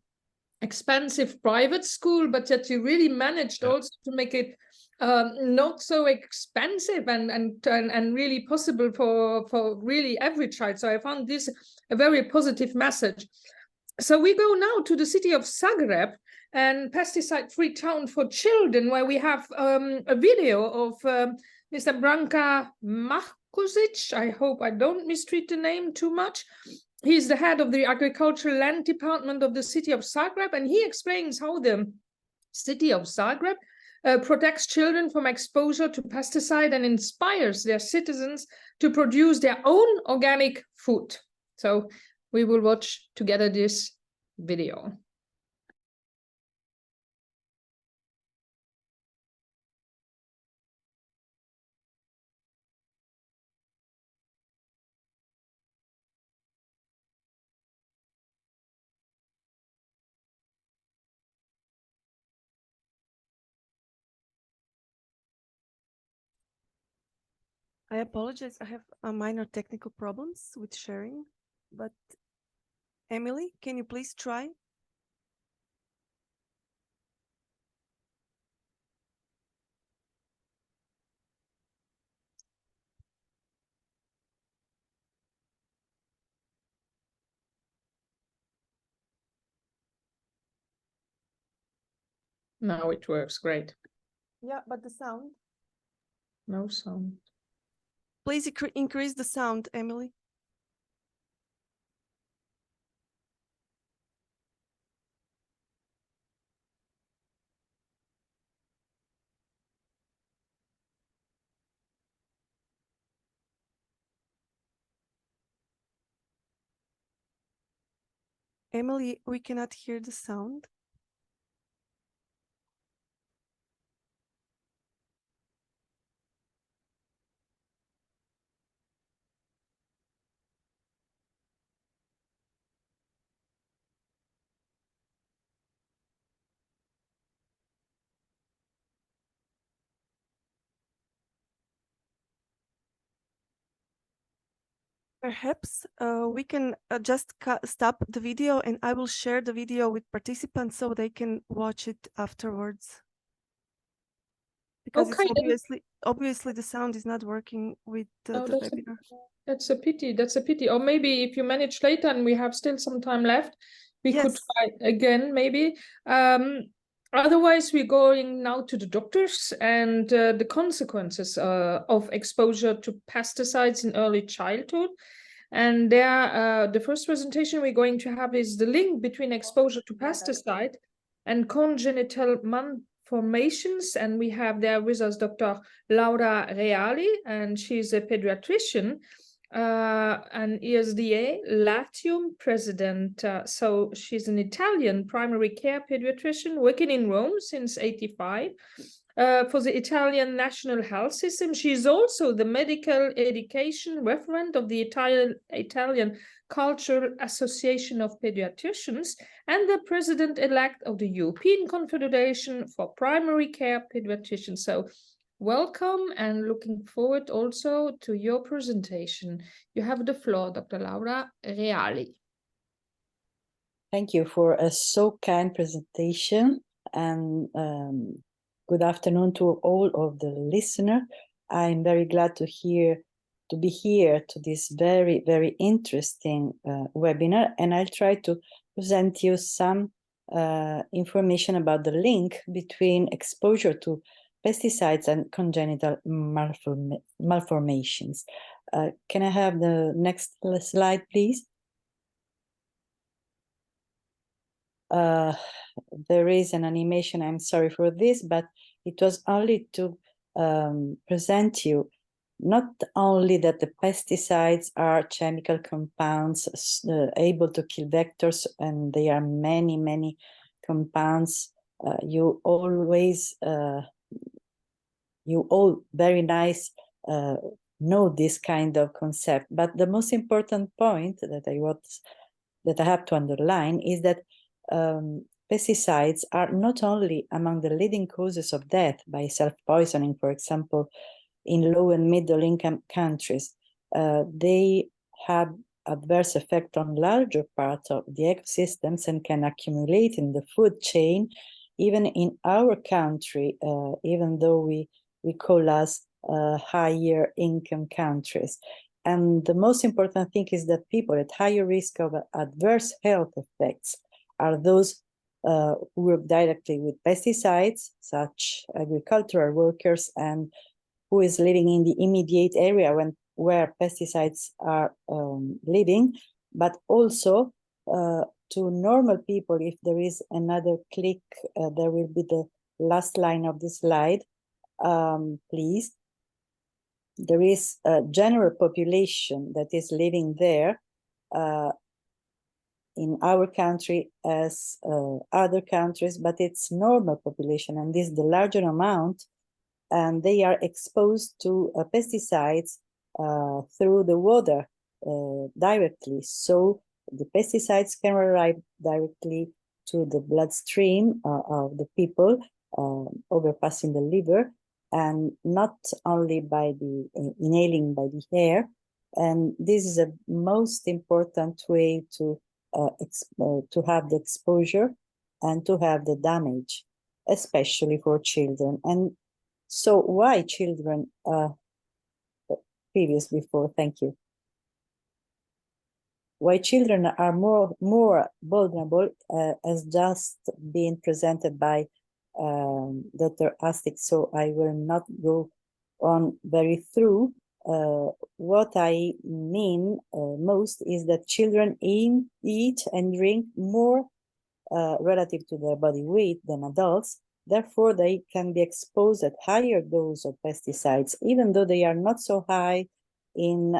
expensive private school, but that you really managed also to make it not so expensive and really possible for really every child. So I found this a very positive message. So we go now to the city of Zagreb, and pesticide-free town for children, where we have a video of Mr. Branka Markusic. I hope I don't mistreat the name too much. He's the head of the agricultural land department of the city of Zagreb, and he explains how the city of Zagreb protects children from exposure to pesticide and inspires their citizens to produce their own organic food. So we will watch together this video. I apologize. I have minor technical problems with sharing, but Emily, can you please try? Now it works great. Yeah, but the sound? No sound. Please increase the sound, Emily. Emily, we cannot hear the sound. Perhaps we can just stop the video and I will share the video with participants so they can watch it afterwards. Because Okay, it's obviously the sound is not working with the webinar. That's a pity. That's a pity. Or maybe if you manage later and we have still some time left, we could try again, maybe. Otherwise, we're going now to the doctors and the consequences of exposure to pesticides in early childhood. And there, the first presentation we're going to have is the link between exposure to pesticide and congenital malformations. And we have there with us Dr. Laura Reali, and she's a pediatrician, an ESDA Latium president. So she's an Italian primary care pediatrician working in Rome since '85 for the Italian National Health System. She's also the medical education referent of the Italian Cultural Association of Pediatricians and the president-elect of the European Confederation for Primary Care Pediatricians. So welcome and looking forward also to your presentation. You have the floor, Dr. Laura Reali. Thank you for a so kind presentation, and good afternoon to all of the listeners. I'm very glad to be here to this very, very interesting webinar, and I'll try to present you some information about the link between exposure to pesticides and congenital malformations. Can I have the next slide, please? There is an animation, I'm sorry for this, but it was only to present you not only that the pesticides are chemical compounds able to kill vectors, and there are many, many compounds. You all very nice know this kind of concept, but the most important point that I have to underline is that pesticides are not only among the leading causes of death by self-poisoning, for example, in low and middle income countries. They have adverse effect on larger parts of the ecosystems and can accumulate in the food chain, even in our country, even though we call us higher income countries. And the most important thing is that people at higher risk of adverse health effects are those who work directly with pesticides, such agricultural workers, and who is living in the immediate area where pesticides are living, but also to normal people. If there is another click, there will be the last line of the slide, please. There is a general population that is living there in our country as other countries, but it's normal population, and this is the larger amount, and they are exposed to pesticides through the water directly. So the pesticides can arrive directly to the bloodstream of the people, overpassing the liver, and not only by the inhaling by the air. And this is a most important way to have the exposure and to have the damage, especially for children. And so why children? Previous before, thank you. Why children are more vulnerable, has just been presented by Dr. Astic, so I will not go on very through. What I mean most is that children eat and drink more relative to their body weight than adults. Therefore, they can be exposed at higher dose of pesticides, even though they are not so high in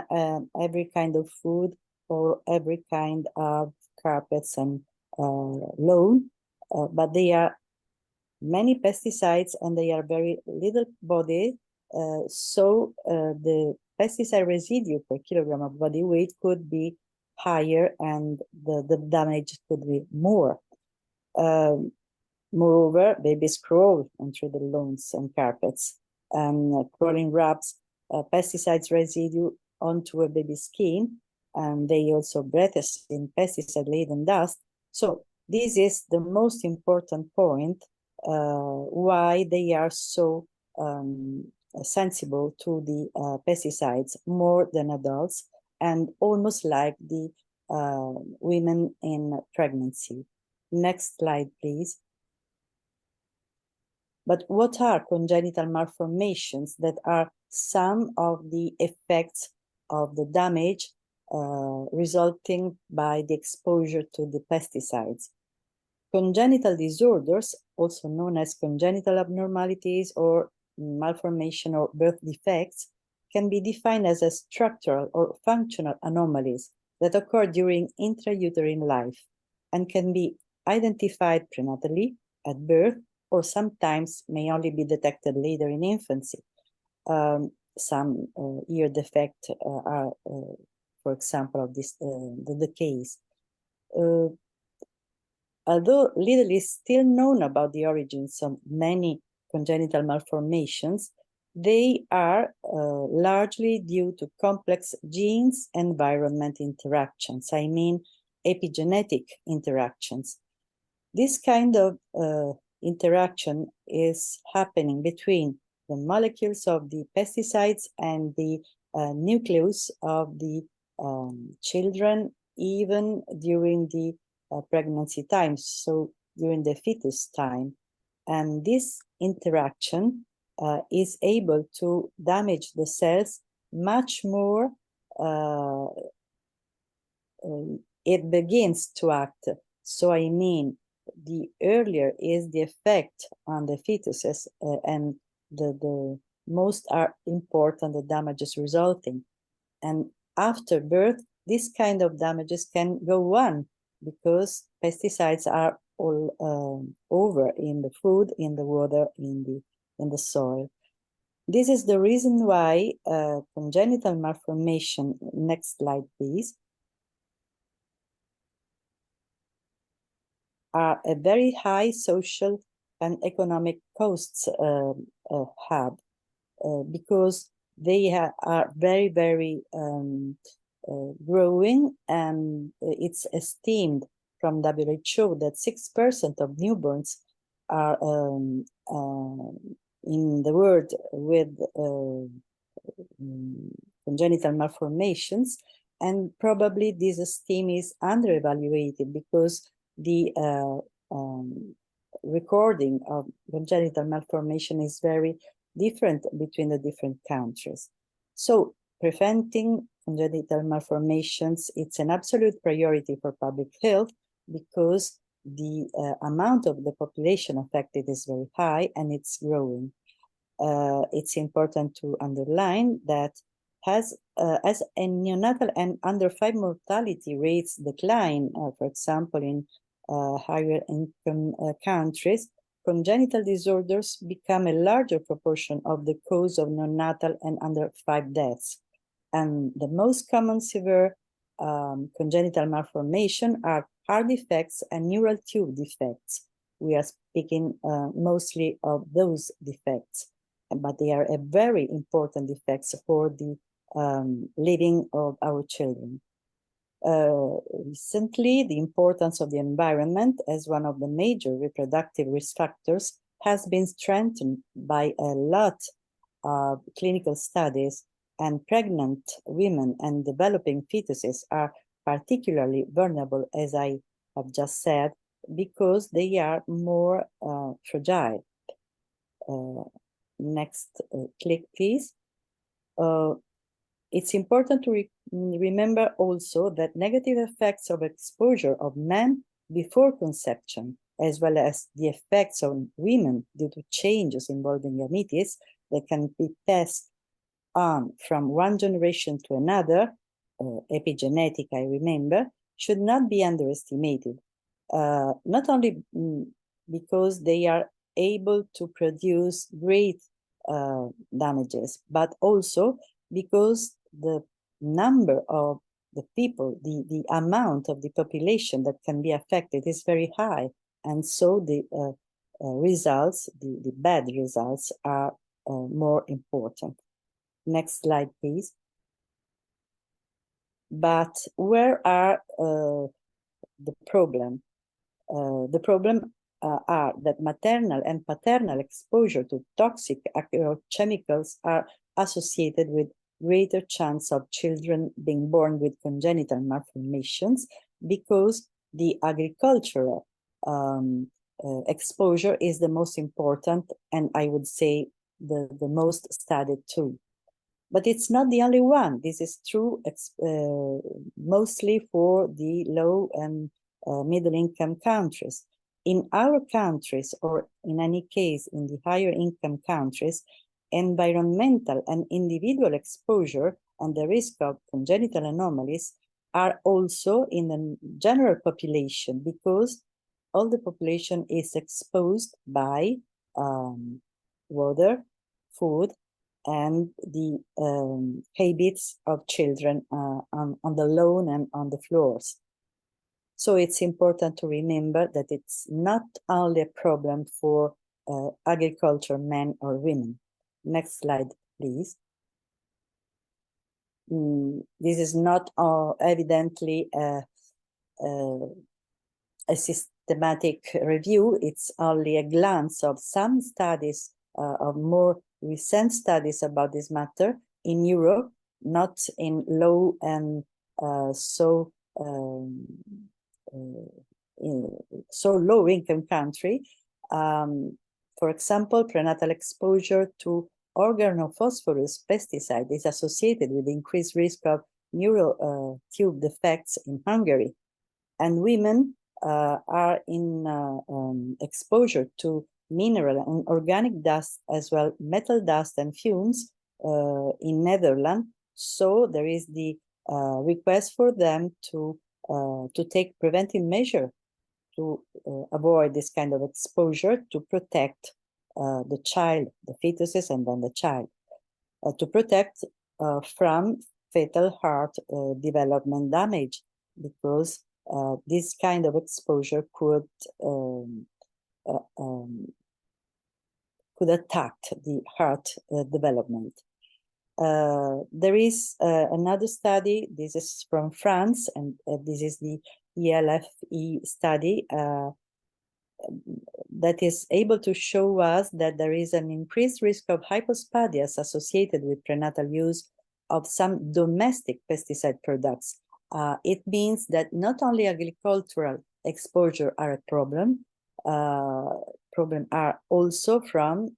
every kind of food or every kind of carpets and lawn, but they are many pesticides and they are very little body. So the pesticide residue per kilogram of body weight could be higher and the damage could be more. Moreover, babies crawl onto the lawns and carpets, and crawling rubs pesticides residue onto a baby's skin, and they also breathe in pesticide-laden dust. So this is the most important point why they are so sensible to the pesticides more than adults, and almost like the women in pregnancy. Next slide, please. But what are congenital malformations that are some of the effects of the damage resulting by the exposure to the pesticides? Congenital disorders, also known as congenital abnormalities or malformation or birth defects, can be defined as a structural or functional anomalies that occur during intrauterine life and can be identified prenatally at birth, or sometimes may only be detected later in infancy. Some ear defect are, for example, of this the case. Although little is still known about the origins of many congenital malformations, they are largely due to complex genes-environment interactions, I mean epigenetic interactions. This kind of interaction is happening between the molecules of the pesticides and the nucleus of the children, even during the pregnancy time, so during the fetus time. And this interaction is able to damage the cells much more. It begins to act. So I mean, the earlier is the effect on the fetuses, and the most are important the damages resulting. And after birth, this kind of damages can go on because pesticides are all over in the food, in the water, in the soil. This is the reason why congenital malformation, next slide please, are a very high social and economic costs have, because they are very, very growing, and it's esteemed from WHO that 6% of newborns are in the world with congenital malformations, and probably this esteem is underevaluated because the recording of congenital malformation is very different between the different countries. So preventing congenital malformations, it's an absolute priority for public health because the amount of the population affected is very high and it's growing. It's important to underline that as a neonatal and under 5 mortality rates decline, for example, in higher income countries, congenital disorders become a larger proportion of the cause of neonatal and under 5 deaths. And the most common severe congenital malformation are heart defects and neural tube defects. We are speaking mostly of those defects, but they are a very important defects for the living of our children. Recently, the importance of the environment as one of the major reproductive risk factors has been strengthened by a lot of clinical studies, and pregnant women and developing fetuses are particularly vulnerable, as I have just said, because they are more fragile. Next click, please. It's important to remember also that negative effects of exposure of men before conception, as well as the effects on women due to changes involving gametes that can be passed on from one generation to another, epigenetic, I remember, should not be underestimated. Not only because they are able to produce great damages, but also because the number of the people, the amount of the population that can be affected is very high. And so the results, the bad results are more important. Next slide, please. But where are the problem? The problem are that maternal and paternal exposure to toxic agrochemicals are associated with greater chance of children being born with congenital malformations because the agricultural exposure is the most important, and I would say the most studied too. But it's not the only one. This is true mostly for the low and middle income countries. In our countries, or in any case in the higher income countries, environmental and individual exposure and the risk of congenital anomalies are also in the general population, because all the population is exposed by water, food, and the habits of children on the lawn and on the floors. So it's important to remember that it's not only a problem for agriculture men or women. Next slide, please. This is not evidently a systematic review. It's only a glance of some studies, of more recent studies about this matter in Europe, not in low and so low income country. For example, prenatal exposure to organophosphorus pesticide is associated with increased risk of neural tube defects in Hungary, and women are in exposure to mineral and organic dust, as well metal dust and fumes in Netherlands. So there is the request for them to take preventive measure to avoid this kind of exposure, to protect the child, the fetuses, and then the child, to protect from fetal heart development damage, because this kind of exposure could attack the heart development. There is another study. This is from France, and this is the ELFE study that is able to show us that there is an increased risk of hypospadias associated with prenatal use of some domestic pesticide products. It means that not only agricultural exposure are a problem are also from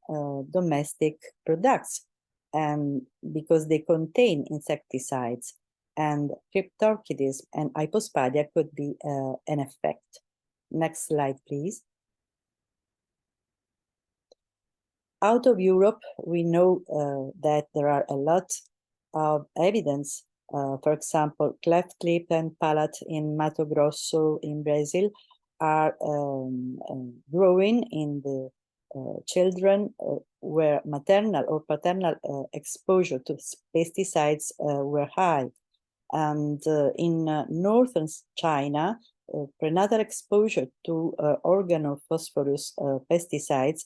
domestic products, and because they contain insecticides, and cryptorchidism and hypospadia could be an effect. Next slide, please. Out of Europe, we know that there are a lot of evidence. For example, cleft lip and palate in Mato Grosso in Brazil are growing in the children where maternal or paternal exposure to pesticides were high. And in northern China, prenatal exposure to organophosphorus pesticides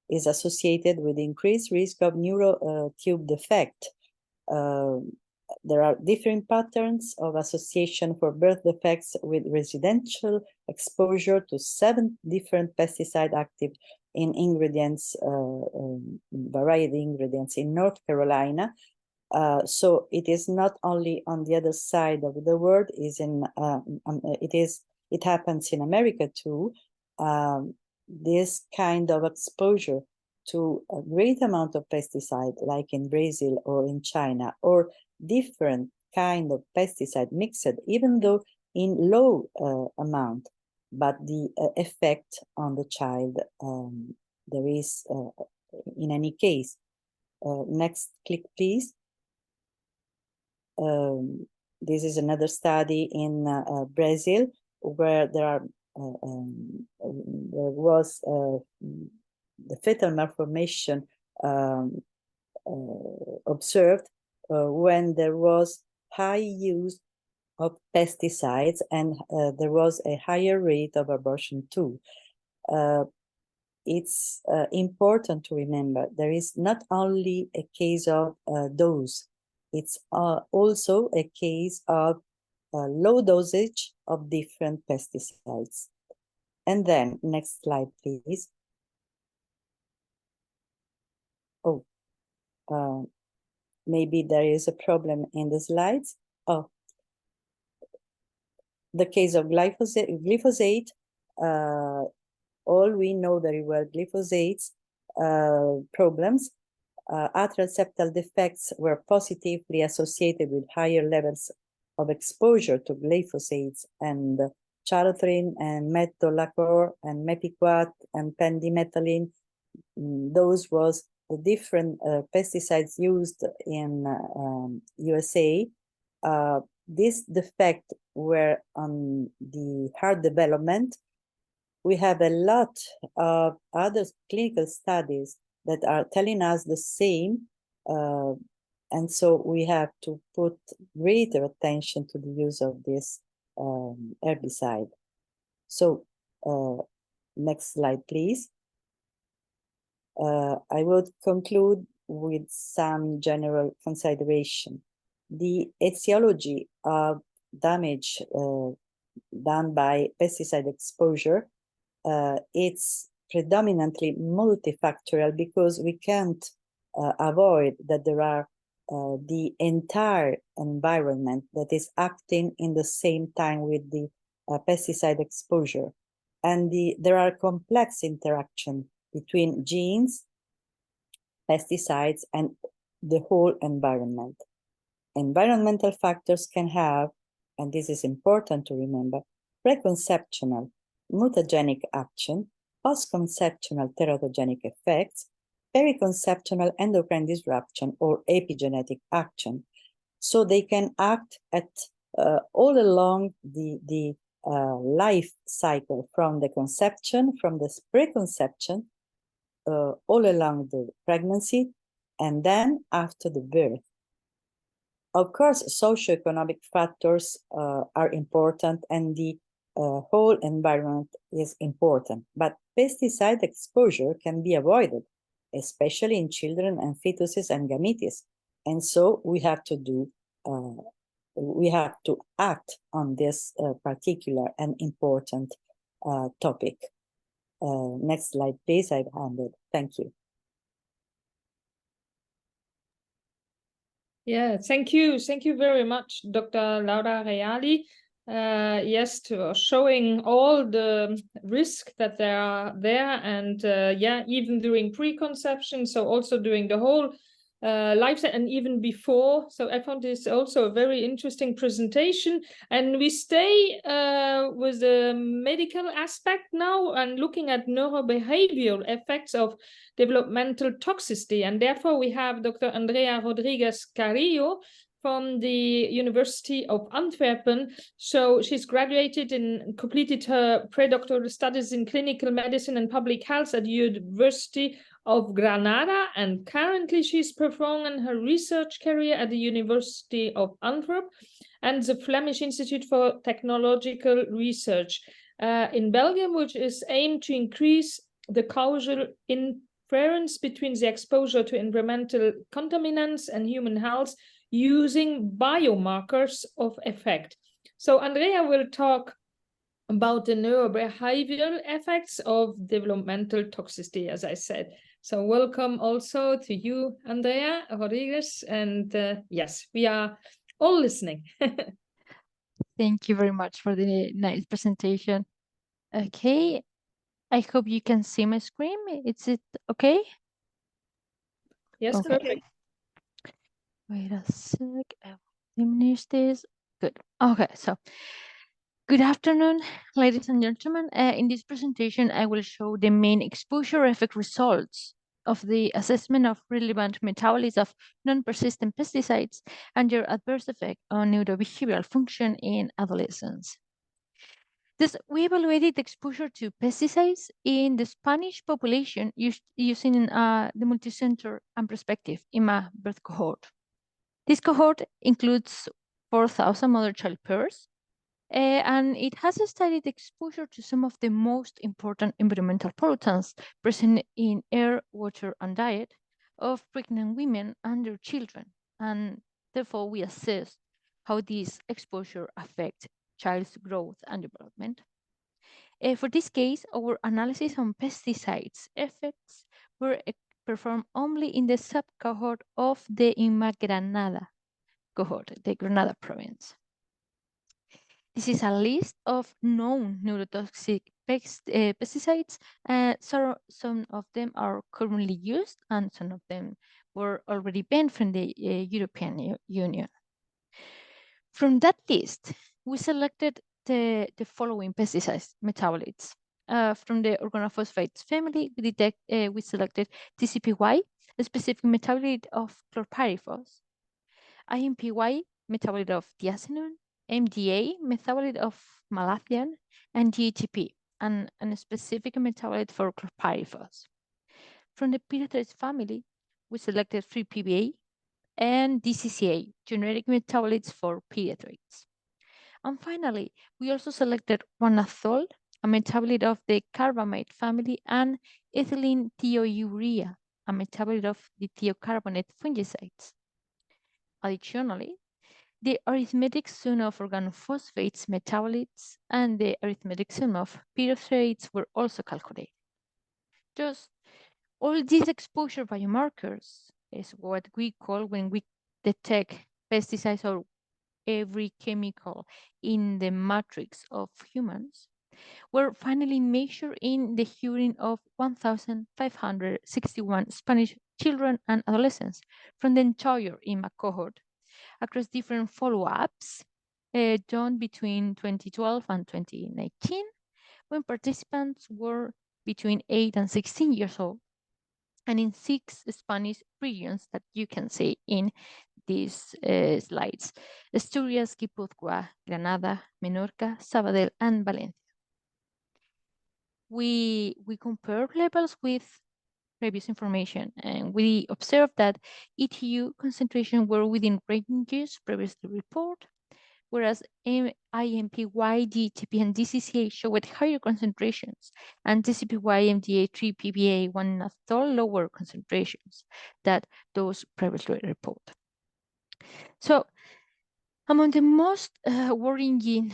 is associated with increased risk of neural tube defect. There are different patterns of association for birth defects with residential exposure to 7 different pesticide active in ingredients, variety ingredients in North Carolina. So it is not only on the other side of the world, it happens in America too. This kind of exposure to a great amount of pesticide, like in Brazil or in China, or different kind of pesticide mixed, even though in low amount, but the effect on the child, there is in any case. Next click, please. This is another study in Brazil, where there was the fetal malformation observed when there was high use of pesticides, and there was a higher rate of abortion too. It's important to remember there is not only a case of dose, it's also a case of low dosage of different pesticides. And then, next slide, please. Oh, maybe there is a problem in the slides. Oh, the case of glyphosate, all we know very well glyphosate's problems. Atrial septal defects were positively associated with higher levels of exposure to glyphosates and charotrin and metolachlor and mepiquat and pendimethalin. Those was the different pesticides used in USA. This defect were on the heart development. We have a lot of other clinical studies that are telling us the same. And so we have to put greater attention to the use of this herbicide. So next slide, please. I would conclude with some general consideration. The etiology of damage done by pesticide exposure, it's predominantly multifactorial because we can't avoid that there are the entire environment that is acting in the same time with the pesticide exposure. And there are complex interactions between genes, pesticides, and the whole environment. Environmental factors can have, and this is important to remember, preconceptional mutagenic action, postconceptional teratogenic effects, periconceptional endocrine disruption, or epigenetic action. So they can act at all along the life cycle, from the conception, from the preconception, all along the pregnancy, and then after the birth. Of course, socioeconomic factors are important, and the whole environment is important, but pesticide exposure can be avoided, especially in children and fetuses and gametes. And so we have to act on this particular and important topic. Next slide, please. I've handed. Thank you. Yeah, thank you. Thank you very much, Dr. Laura Reali. Yes, to showing all the risk that there are there, and yeah, even during preconception, so also during the whole life and even before. So I found this also a very interesting presentation, and we stay with the medical aspect now and looking at neurobehavioral effects of developmental toxicity, and therefore we have Dr. Andrea Rodriguez Carrillo from the University of Antwerpen. So she's graduated and completed her predoctoral studies in clinical medicine and public health at the University of Granada, and currently she's performing her research career at the University of Antwerp and the Flemish Institute for Technological Research in Belgium, which is aimed to increase the causal inference between the exposure to environmental contaminants and human health using biomarkers of effect. So Andrea will talk about the neurobehavioral effects of developmental toxicity, as I said. So welcome also to you, Andrea Rodriguez, and yes, we are all listening. Thank you very much for the nice presentation. Okay, I hope you can see my screen. Is it okay? Yes, okay. Perfect. Wait a sec, I will finish this. Good. Okay, so good afternoon, ladies and gentlemen. In this presentation, I will show the main exposure effect results of the assessment of relevant metabolites of non-persistent pesticides and their adverse effect on neurobehavioral function in adolescence. Thus, we evaluated exposure to pesticides in the Spanish population using the multicenter and perspective IMA birth cohort. This cohort includes 4,000 mother-child pairs, and it has studied exposure to some of the most important environmental pollutants present in air, water, and diet of pregnant women and their children. And therefore, we assessed how this exposure affects child's growth and development. For this case, our analysis on pesticides effects were performed only in the sub-cohort of the MEP Granada cohort, the Granada province. This is a list of known neurotoxic pesticides. Some of them are currently used and some of them were already banned from the European Union. From that list, we selected the following pesticides metabolites. From the organophosphates family, we selected TCPY, a specific metabolite of chlorpyrifos, IMPY, metabolite of diacenon, MDA, metabolite of malathion, and GTP, and a specific metabolite for chlorpyrifos. From the pyrethroids family, we selected 3-PBA and DCCA, generic metabolites for pyrethroids. And finally, we also selected 1-athol, a metabolite of the carbamide family, and ethylene thiourea, a metabolite of the thiocarbonate fungicides. Additionally, the arithmetic sum of organophosphates metabolites and the arithmetic sum of pyrethroids were also calculated. Just all these exposure biomarkers is what we call when we detect pesticides or every chemical in the matrix of humans, were finally measured in the urine of 1,561 Spanish children and adolescents from the entire MEP cohort across different follow-ups done between 2012 and 2019, when participants were between 8 and 16 years old, and in 6 Spanish regions that you can see in these slides: Asturias, Guipúzcoa, Granada, Menorca, Sabadell, and Valencia. We compared levels with previous information, and we observed that ETU concentration were within ranges previously reported, whereas IMPY, DTP, and DCCA showed higher concentrations, and TCPY, MDA, 3-PBA, 1-athol lower concentrations than those previously reported. So, among the most worrying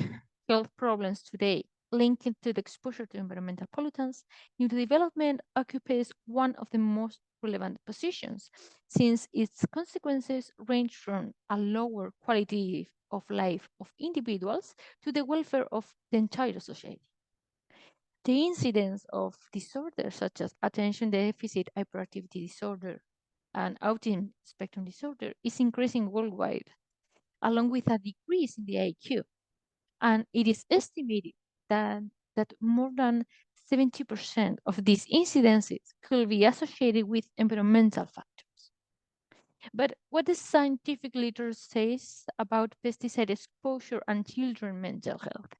health problems today linked to the exposure to environmental pollutants, neurodevelopment occupies one of the most relevant positions, since its consequences range from a lower quality of life of individuals to the welfare of the entire society. The incidence of disorders such as attention deficit hyperactivity disorder and autism spectrum disorder is increasing worldwide, along with a decrease in the IQ. And it is estimated that more than 70% of these incidences could be associated with environmental factors. But what the scientific literature says about pesticide exposure and children's mental health?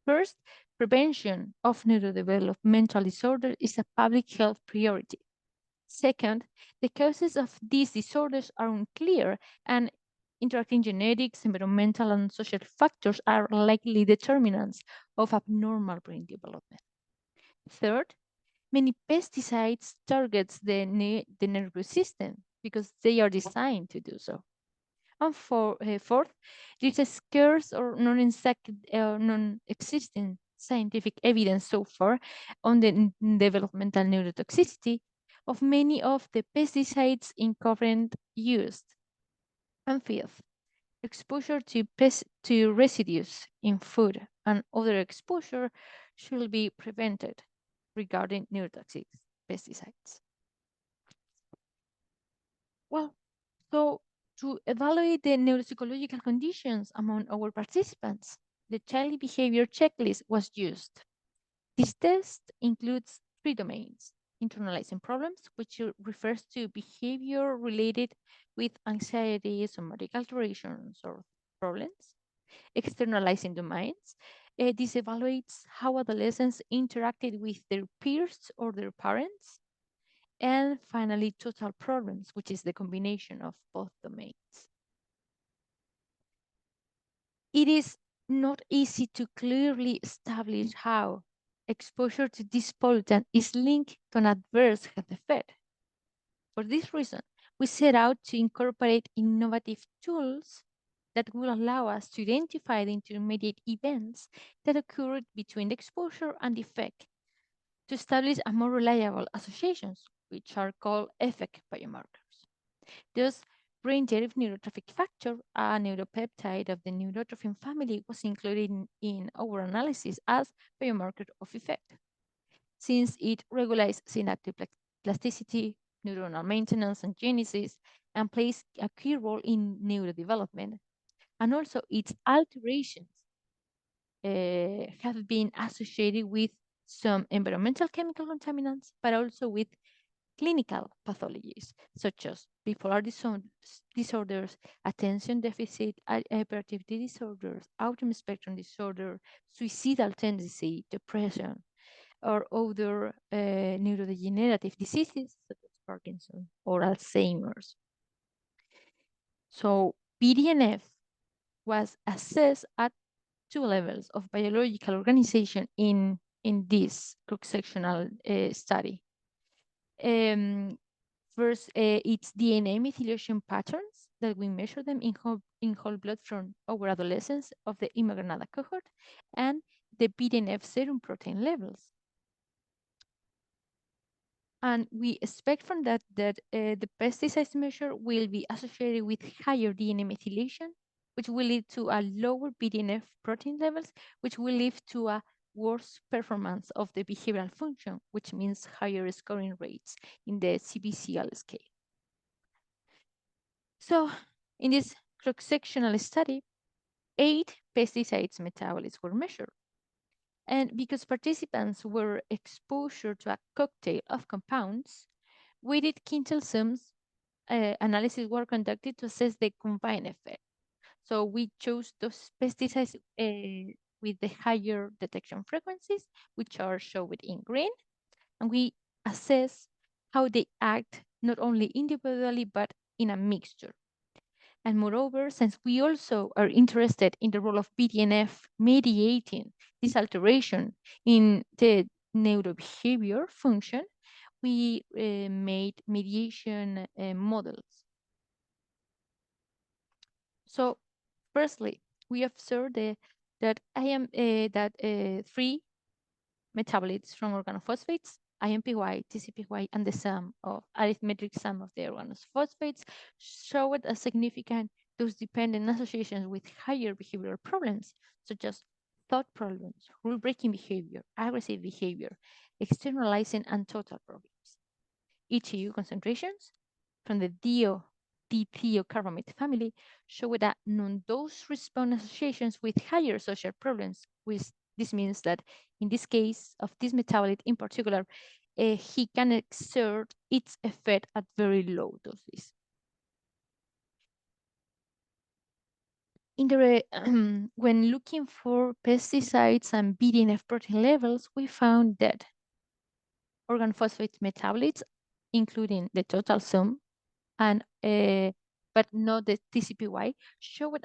First, prevention of neurodevelopmental disorders is a public health priority. Second, the causes of these disorders are unclear, and interacting genetics, environmental, and social factors are likely determinants of abnormal brain development. Third, many pesticides target the nervous system because they are designed to do so. And fourth, there is a scarce or non-existent scientific evidence so far on the developmental neurotoxicity of many of the pesticides in current use. And fifth, exposure to residues in food and other exposure should be prevented regarding neurotoxic pesticides. Well, so to evaluate the neuropsychological conditions among our participants, the child behavior checklist was used. This test includes 3 domains: internalizing problems, which refers to behavior related with anxiety, somatic alterations, or problems; externalizing domains. This evaluates how adolescents interacted with their peers or their parents; and finally, total problems, which is the combination of both domains. It is not easy to clearly establish how exposure to this pollutant is linked to an adverse health effect. For this reason, we set out to incorporate innovative tools that will allow us to identify the intermediate events that occurred between the exposure and the effect to establish a more reliable associations, which are called effect biomarkers. Thus, brain-derived neurotrophic factor, a neuropeptide of the neurotrophin family, was included in our analysis as biomarker of effect, since it regulates synaptic plasticity, neuronal maintenance and genesis, and plays a key role in neurodevelopment. And also its alterations have been associated with some environmental chemical contaminants, but also with clinical pathologies, such as bipolar disorders, attention deficit hyperactivity disorders, autism spectrum disorder, suicidal tendency, depression, or other neurodegenerative diseases, such as Parkinson or Alzheimer's. So BDNF was assessed at 2 levels of biological organization in this cross-sectional study. First, it's DNA methylation patterns that we measure them in whole blood from our adolescents of the Imagranada cohort, and the BDNF serum protein levels. And we expect from that the pesticides measure will be associated with higher DNA methylation, which will lead to a lower BDNF protein levels, which will lead to a worse performance of the behavioral function, which means higher scoring rates in the CBCL scale. So in this cross-sectional study, 8 pesticides metabolites were measured. And because participants were exposed to a cocktail of compounds, weighted quintile sums analysis were conducted to assess the combined effect. So we chose those pesticides with the higher detection frequencies, which are shown in green, and we assess how they act not only individually, but in a mixture. And moreover, since we also are interested in the role of BDNF mediating this alteration in the neurobehavior function, we made mediation models. So firstly, we observed that 3 metabolites from organophosphates, IMPY, TCPY, and the sum of arithmetic sum of the organophosphates showed a significant dose-dependent associations with higher behavioral problems, such as thought problems, rule-breaking behavior, aggressive behavior, externalizing, and total problems. ETU concentrations from the dithiocarboamide family showed that non-dose response associations with higher social problems, which this means that in this case of this metabolite in particular, he can exert its effect at very low doses. In the, when looking for pesticides and BDNF protein levels, we found that organophosphate metabolites, including the total sum, and but not the TCPY, showed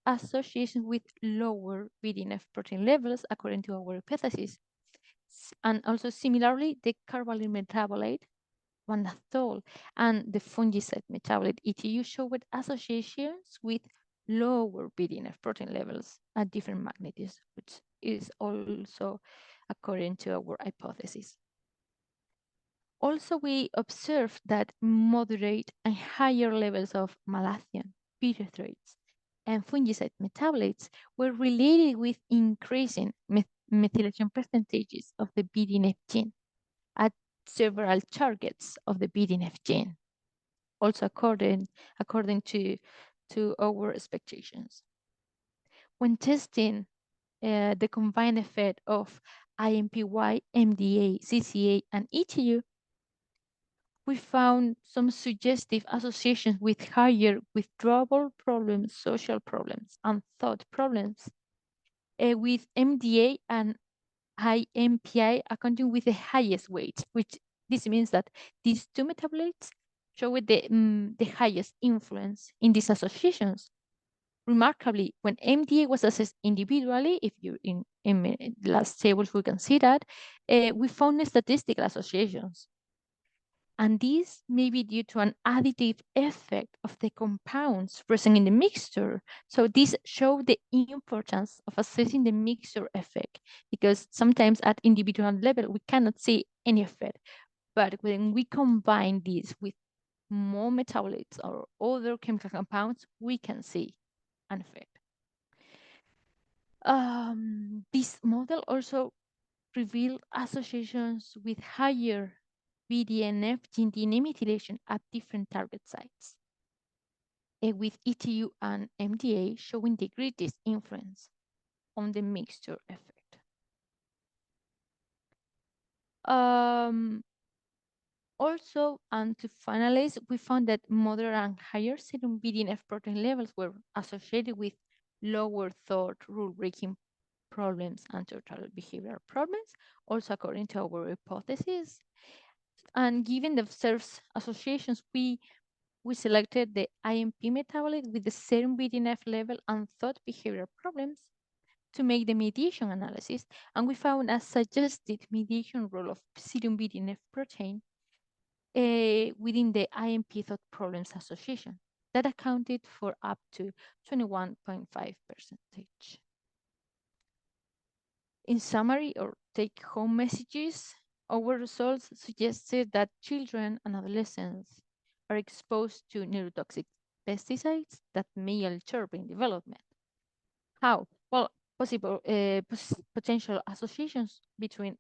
association with lower BDNF protein levels according to our hypothesis. And also similarly, the carbalyl metabolite, mandathol, and the fungicide metabolite ETU showed associations with lower BDNF protein levels at different magnitudes, which is also according to our hypothesis. Also, we observed that moderate and higher levels of malathion, pyrethroids, and fungicide metabolites were related with increasing methylation percentages of the BDNF gene at several targets of the BDNF gene, also according to our expectations. When testing the combined effect of IMPY, MDA, CCA, and ETU, we found some suggestive associations with higher withdrawal problems, social problems, and thought problems, with MDA and IMPI accounting with the highest weight, which this means that these 2 metabolites show the highest influence in these associations. Remarkably, when MDA was assessed individually, if you in the last tables we can see that, we found statistical associations. And this may be due to an additive effect of the compounds present in the mixture. So this shows the importance of assessing the mixture effect, because sometimes at individual level, we cannot see any effect. But when we combine this with more metabolites or other chemical compounds, we can see an effect. This model also revealed associations with higher BDNF gene DNA methylation at different target sites, with ETU and MDA showing the greatest influence on the mixture effect. Also, and to finalize, we found that moderate and higher serum BDNF protein levels were associated with lower thought, rule-breaking problems, and total behavioral problems, also according to our hypothesis. And given the observed associations, we selected the IMP metabolite with the serum BDNF level and thought behavioral problems to make the mediation analysis, and we found a suggested mediation role of serum BDNF protein within the IMP thought problems association that accounted for up to 21.5%. In summary, or take-home messages, our results suggested that children and adolescents are exposed to neurotoxic pesticides that may alter brain development. How? Well, possible potential associations between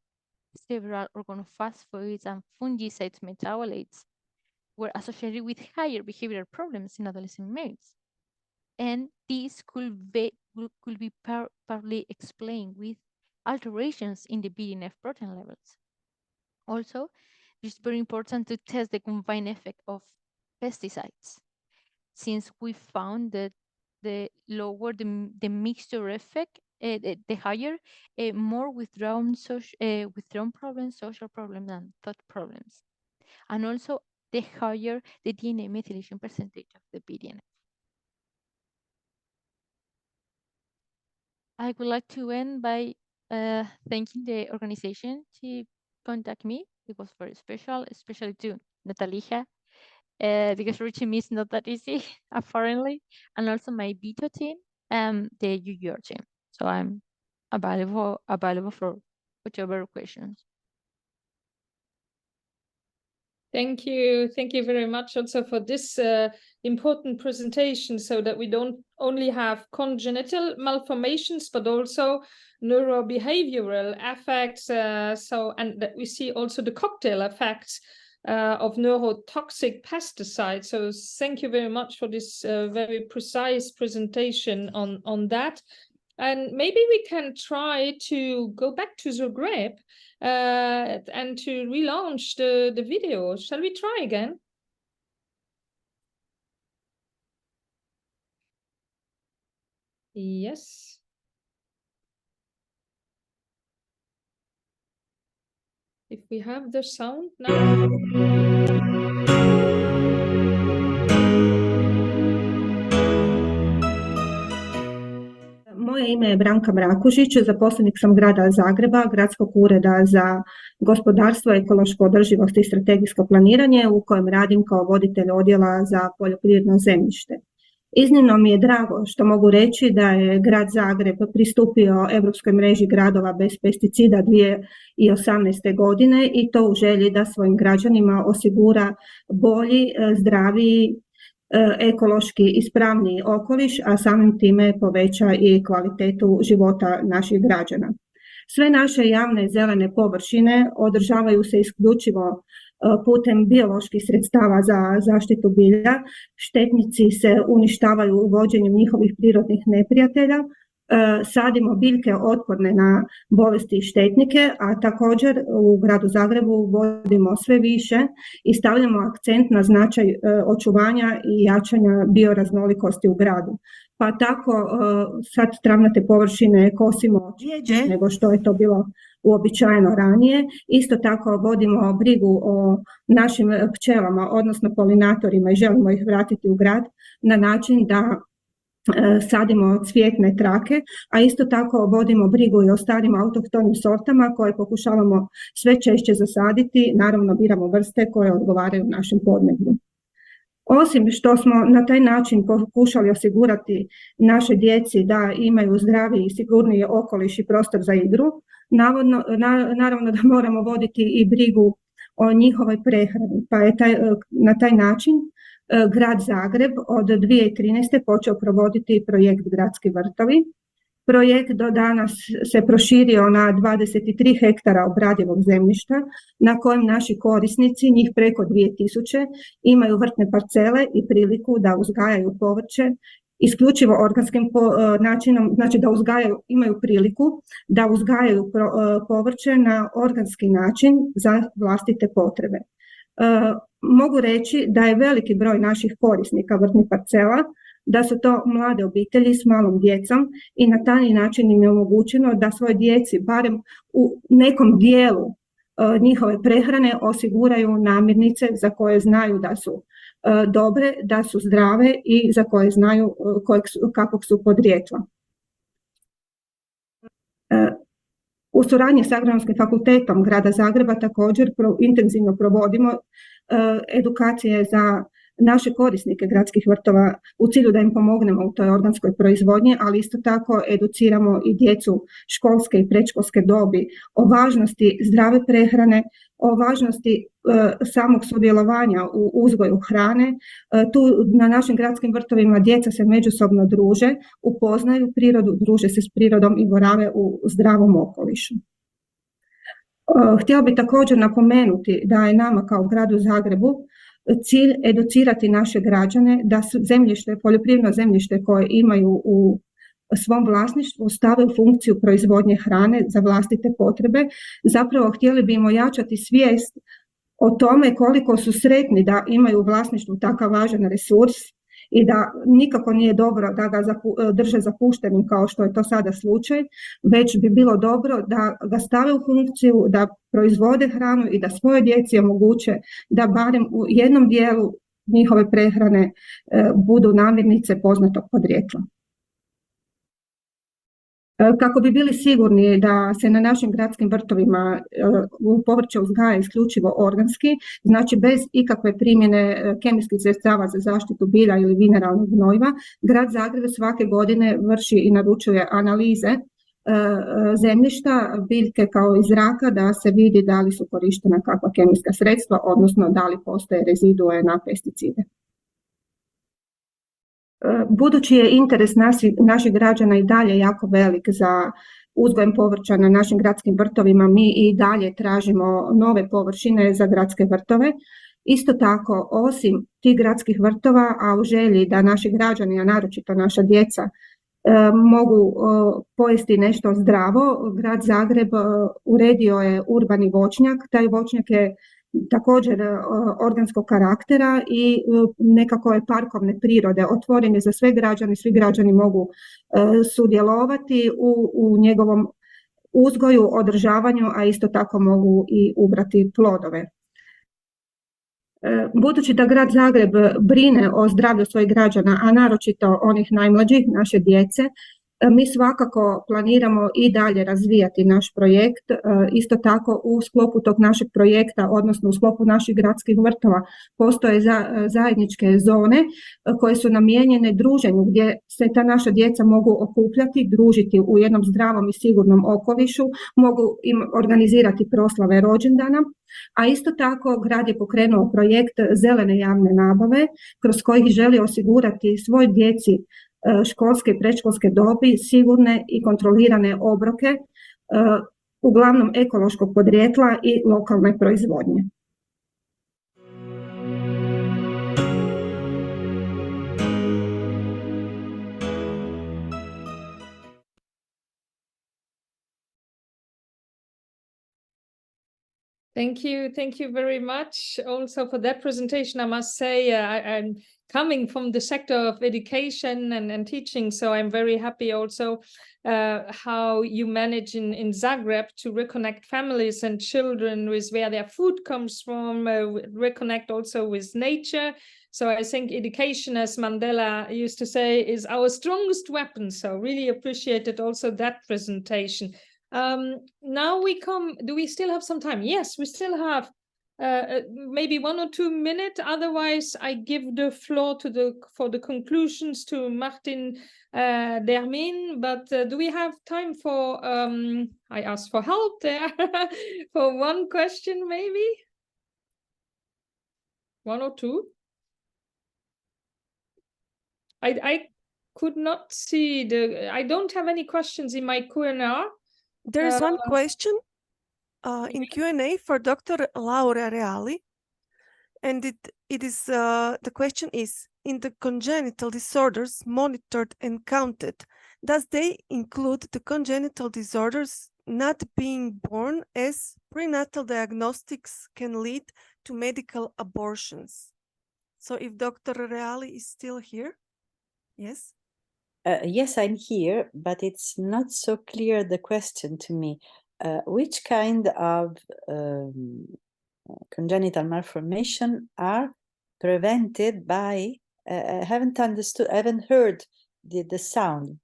several organophosphates and fungicides metabolites were associated with higher behavioral problems in adolescent males. And this could be partly explained with alterations in the BDNF protein levels. Also, it's very important to test the combined effect of pesticides, since we found that the lower the mixture effect, the higher, more withdrawn problems, social problems, and thought problems. And also, the higher the DNA methylation percentage of the BDNF. I would like to end by thanking the organization to contact me. It was very special, especially to Natalija, because reaching me is not that easy, apparently, and also my Vito team and the UUR team. So I'm available for whichever questions. Thank you very much also for this important presentation, so that we don't only have congenital malformations, but also neurobehavioral effects. And that we see also the cocktail effects of neurotoxic pesticides. So thank you very much for this very precise presentation on that. And maybe we can try to go back to Zagreb and to relaunch the video. Shall we try again? Yes. If we have the sound now. Moje ime je Branka Mrakužić, zaposlenik sam grada Zagreba, Gradskog ureda za gospodarstvo, ekološku održivost i strategijsko planiranje, u kojem radim kao voditelj odjela za poljoprivredno zemljište. Iznimno mi je drago što mogu reći da je grad Zagreb pristupio Europskoj mreži gradova bez pesticida 2018. godine, i to u želji da svojim građanima osigura bolji, zdraviji, ekološki ispravniji okoliš, a samim time poveća i kvalitetu života naših građana. Sve naše javne zelene površine održavaju se isključivo putem bioloških sredstava za zaštitu bilja. Štetnici se uništavaju uvođenjem njihovih prirodnih neprijatelja. Sadimo biljke otporne na bolesti i štetnike, a također u gradu Zagrebu vodimo sve više i stavljamo akcent na značaj očuvanja i jačanja bioraznolikosti u gradu. Pa tako sad travnate površine kosimo rjeđe nego što je to bilo uobičajeno ranije. Isto tako vodimo brigu o našim pčelama, odnosno polinatorima, i želimo ih vratiti u grad na način da sadimo cvjetne trake, a isto tako vodimo brigu i o starim autohtonim sortama koje pokušavamo sve češće zasaditi, naravno biramo vrste koje odgovaraju našem podneblju. Osim što smo na taj način pokušali osigurati našoj djeci da imaju zdraviji i sigurniji okoliš i prostor za igru, naravno da moramo voditi i brigu o njihovoj prehrani, pa je na taj način Grad Zagreb od 2013. počeo provoditi projekt Gradski vrtovi. Projekt do danas se proširio na 23 hektara obradivog zemljišta na kojem naši korisnici, njih preko 2000, imaju vrtne parcele i priliku da uzgajaju povrće isključivo organskim načinom, znači da imaju priliku da uzgajaju povrće na organski način za vlastite potrebe. Mogu reći da je veliki broj naših korisnika vrtnih parcela, da su to mlade obitelji s malom djecom i na taj način im je omogućeno da svoje djeci barem u nekom dijelu njihove prehrane osiguraju namirnice za koje znaju da su dobre, da su zdrave i za koje znaju kakvog su podrijetla. U suradnji s Agronomskim fakultetom Grada Zagreba također intenzivno provodimo edukacije za naše korisnike gradskih vrtova u cilju da im pomognemo u toj organskoj proizvodnji, ali isto tako educiramo i djecu školske i predškolske dobi o važnosti zdrave prehrane, o važnosti samog sudjelovanja u uzgoju hrane. Tu na našim gradskim vrtovima djeca se međusobno druže, upoznaju prirodu, druže se s prirodom i borave u zdravom okolišu. Htjela bih također napomenuti da je nama kao Gradu Zagrebu cilj educirati naše građane da zemljište, poljoprivredno zemljište koje imaju u svom vlasništvu stave u funkciju proizvodnje hrane za vlastite potrebe. Zapravo htjeli bi im ojačati svijest o tome koliko su sretni da imaju u vlasništvu takav važan resurs i da nikako nije dobro da ga drže zapuštenim kao što je to sada slučaj, već bi bilo dobro da ga stave u funkciju, da proizvode hranu i da svoje djeci omoguće da barem u jednom dijelu njihove prehrane budu namirnice poznatog podrijetla. Kako bi bili sigurni da se na našim gradskim vrtovima povrće uzgaja isključivo organski, znači bez ikakve primjene kemijskih sredstava za zaštitu bilja ili mineralnog gnojiva, Grad Zagreb svake godine vrši i naručuje analize zemljišta, biljke kao i zraka da se vidi da li su korištena kakva kemijska sredstva, odnosno da li postoje rezidue na pesticide. Budući je interes naših građana i dalje jako velik za uzgojem povrća na našim gradskim vrtovima, mi i dalje tražimo nove površine za gradske vrtove. Isto tako, osim tih gradskih vrtova, a u želji da naši građani, a naročito naša djeca, mogu pojesti nešto zdravo, Grad Zagreb uredio je urbani voćnjak. Taj voćnjak je također organskog karaktera i nekako je parkovne prirode, otvoren je za sve građane, svi građani mogu sudjelovati u njegovom uzgoju, održavanju, a isto tako mogu i ubrati plodove. Budući da Grad Zagreb brine o zdravlju svojih građana, a naročito onih najmlađih, naše djece, mi svakako planiramo i dalje razvijati naš projekt. Isto tako u sklopu tog našeg projekta, odnosno u sklopu naših gradskih vrtova, postoje zajedničke zone koje su namijenjene druženju, gdje se ta naša djeca mogu okupljati, družiti u jednom zdravom i sigurnom okolišu, mogu im organizirati proslave rođendana. A isto tako grad je pokrenuo projekt zelene javne nabave kroz kojih želi osigurati svoj djeci školske i predškolske dobi sigurne i kontrolirane obroke, uglavnom ekološkog podrijetla i lokalne proizvodnje. Thank you very much also for that presentation. I must say I'm coming from the sector of education and teaching, so I'm very happy also how you manage in Zagreb to reconnect families and children with where their food comes from, reconnect also with nature. So I think education, as Mandela used to say, is our strongest weapon. So really appreciated also that presentation. Now we come, do we still have some time? Yes, we still have maybe 1 or 2 minutes. Otherwise, I give the floor for the conclusions to Martin Dermin. But do we have time for, I asked for help there, for one question maybe? 1 or 2? I could not see I don't have any questions in my Q&A. There is one question in Q&A for Dr. Laura Reali, and it is the question is, in the congenital disorders monitored and counted, does they include the congenital disorders not being born, as prenatal diagnostics can lead to medical abortions? So if Dr. Reali is still here? Yes. Yes, I'm here, but it's not so clear the question to me. Which kind of congenital malformation are prevented by, I haven't understood, I haven't heard the sound.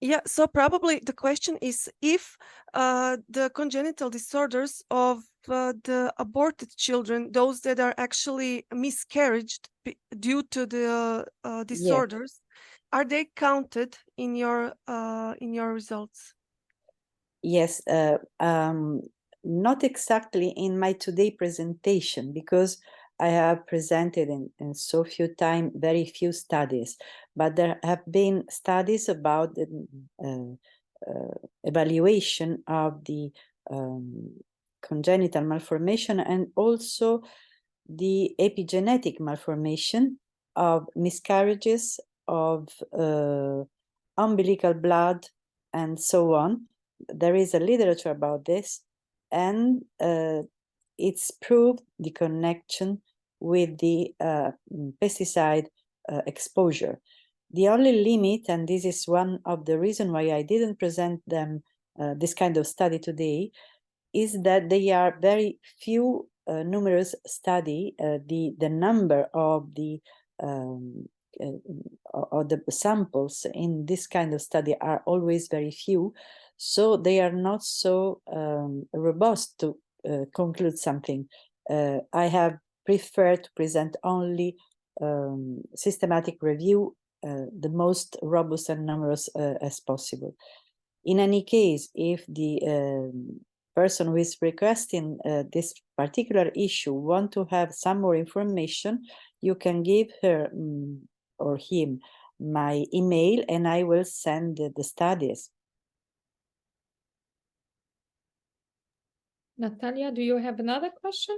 Yeah, so probably the question is if the congenital disorders of the aborted children, those that are actually miscarried due to the disorders, are they counted in your results? Yes, not exactly in my today presentation, because I have presented in so few time very few studies, but there have been studies about the evaluation of the congenital malformation and also the epigenetic malformation of miscarriages, of umbilical blood, and so on. There is a literature about this, and it's proved the connection with the pesticide exposure. The only limit, and this is one of the reasons why I didn't present them this kind of study today, is that they are very few numerous study. The number of the samples in this kind of study are always very few, so they are not so robust to conclude something. I have preferred to present only systematic review, the most robust and numerous as possible. In any case, if the person who is requesting this particular issue want to have some more information, you can give her or him my email and I will send the studies. Natalia, do you have another question?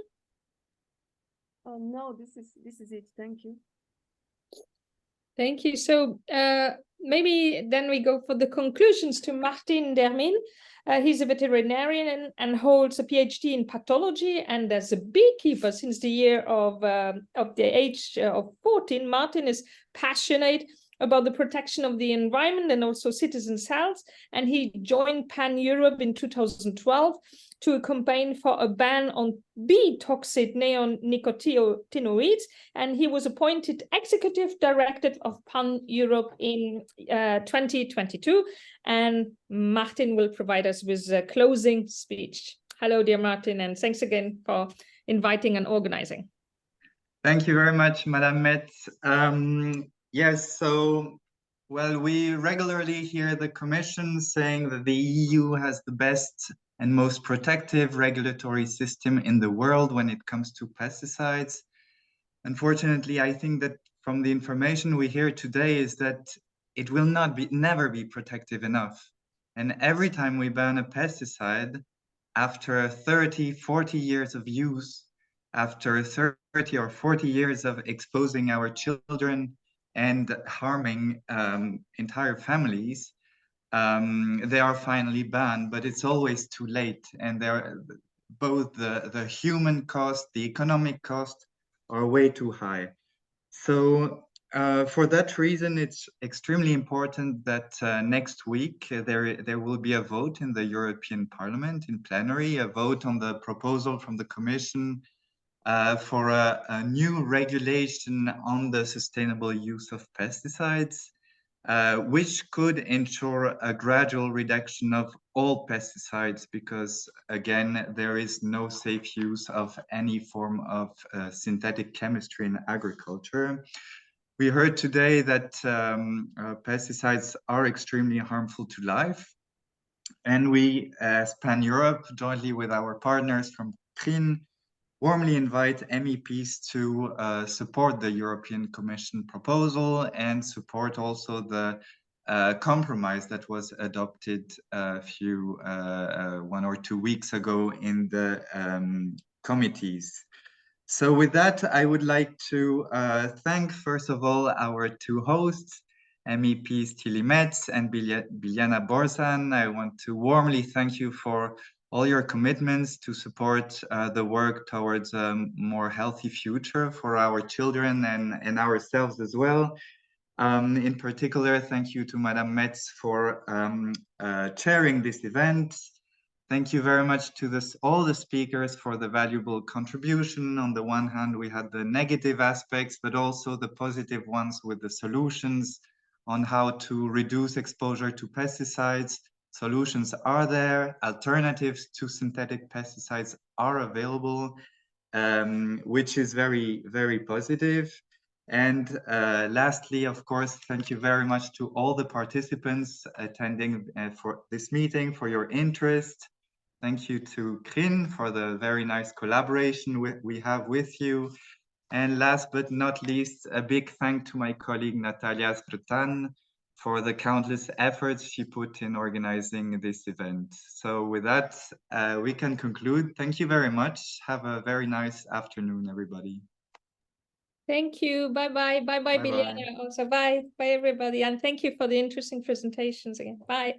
No, this is it. Thank you. Thank you. So maybe then we go for the conclusions to Martin Dermin. He's a veterinarian and holds a PhD in pathology, and as a beekeeper since the year of the age of 14, Martin is passionate about the protection of the environment and also citizens' health, and he joined Pan-Europe in 2012 to campaign for a ban on bee-toxic neonicotinoids, and he was appointed executive director of Pan-Europe in 2022, and Martin will provide us with a closing speech. Hello, dear Martin, and thanks again for inviting and organizing. Thank you very much, Madame Metz. Yes, so, well, we regularly hear the Commission saying that the EU has the best and most protective regulatory system in the world when it comes to pesticides. Unfortunately, I think that from the information we hear today is that it will never be protective enough. And every time we ban a pesticide, after 30, 40 years of use, after 30 or 40 years of exposing our children and harming entire families, they are finally banned, but it's always too late. And both the human cost, the economic cost are way too high. So for that reason, it's extremely important that next week there will be a vote in the European Parliament in plenary, a vote on the proposal from the Commission for a new regulation on the sustainable use of pesticides, which could ensure a gradual reduction of all pesticides, because again, there is no safe use of any form of synthetic chemistry in agriculture. We heard today that pesticides are extremely harmful to life. And we, as Pan-Europe, jointly with our partners from CRIN, warmly invite MEPs to support the European Commission proposal and support also the compromise that was adopted a few 1 or 2 weeks ago in the committees. So with that, I would like to thank, first of all, our two hosts, MEPs Tilly Metz and Biljana Borzan. I want to warmly thank you for all your commitments to support the work towards a more healthy future for our children and ourselves as well. In particular, thank you to Madame Metz for chairing this event. Thank you very much to all the speakers for the valuable contribution. On the one hand, we had the negative aspects, but also the positive ones with the solutions on how to reduce exposure to pesticides. Solutions are there, alternatives to synthetic pesticides are available, which is very, very positive. And lastly, of course, thank you very much to all the participants attending for this meeting, for your interest. Thank you to CRIN for the very nice collaboration we have with you. And last but not least, a big thank to my colleague Natalia Spretan for the countless efforts she put in organizing this event. So with that, we can conclude. Thank you very much. Have a very nice afternoon, everybody. Thank you. Bye-bye. Bye-bye, Biljana. Also, bye. Bye, everybody. And thank you for the interesting presentations again. Bye.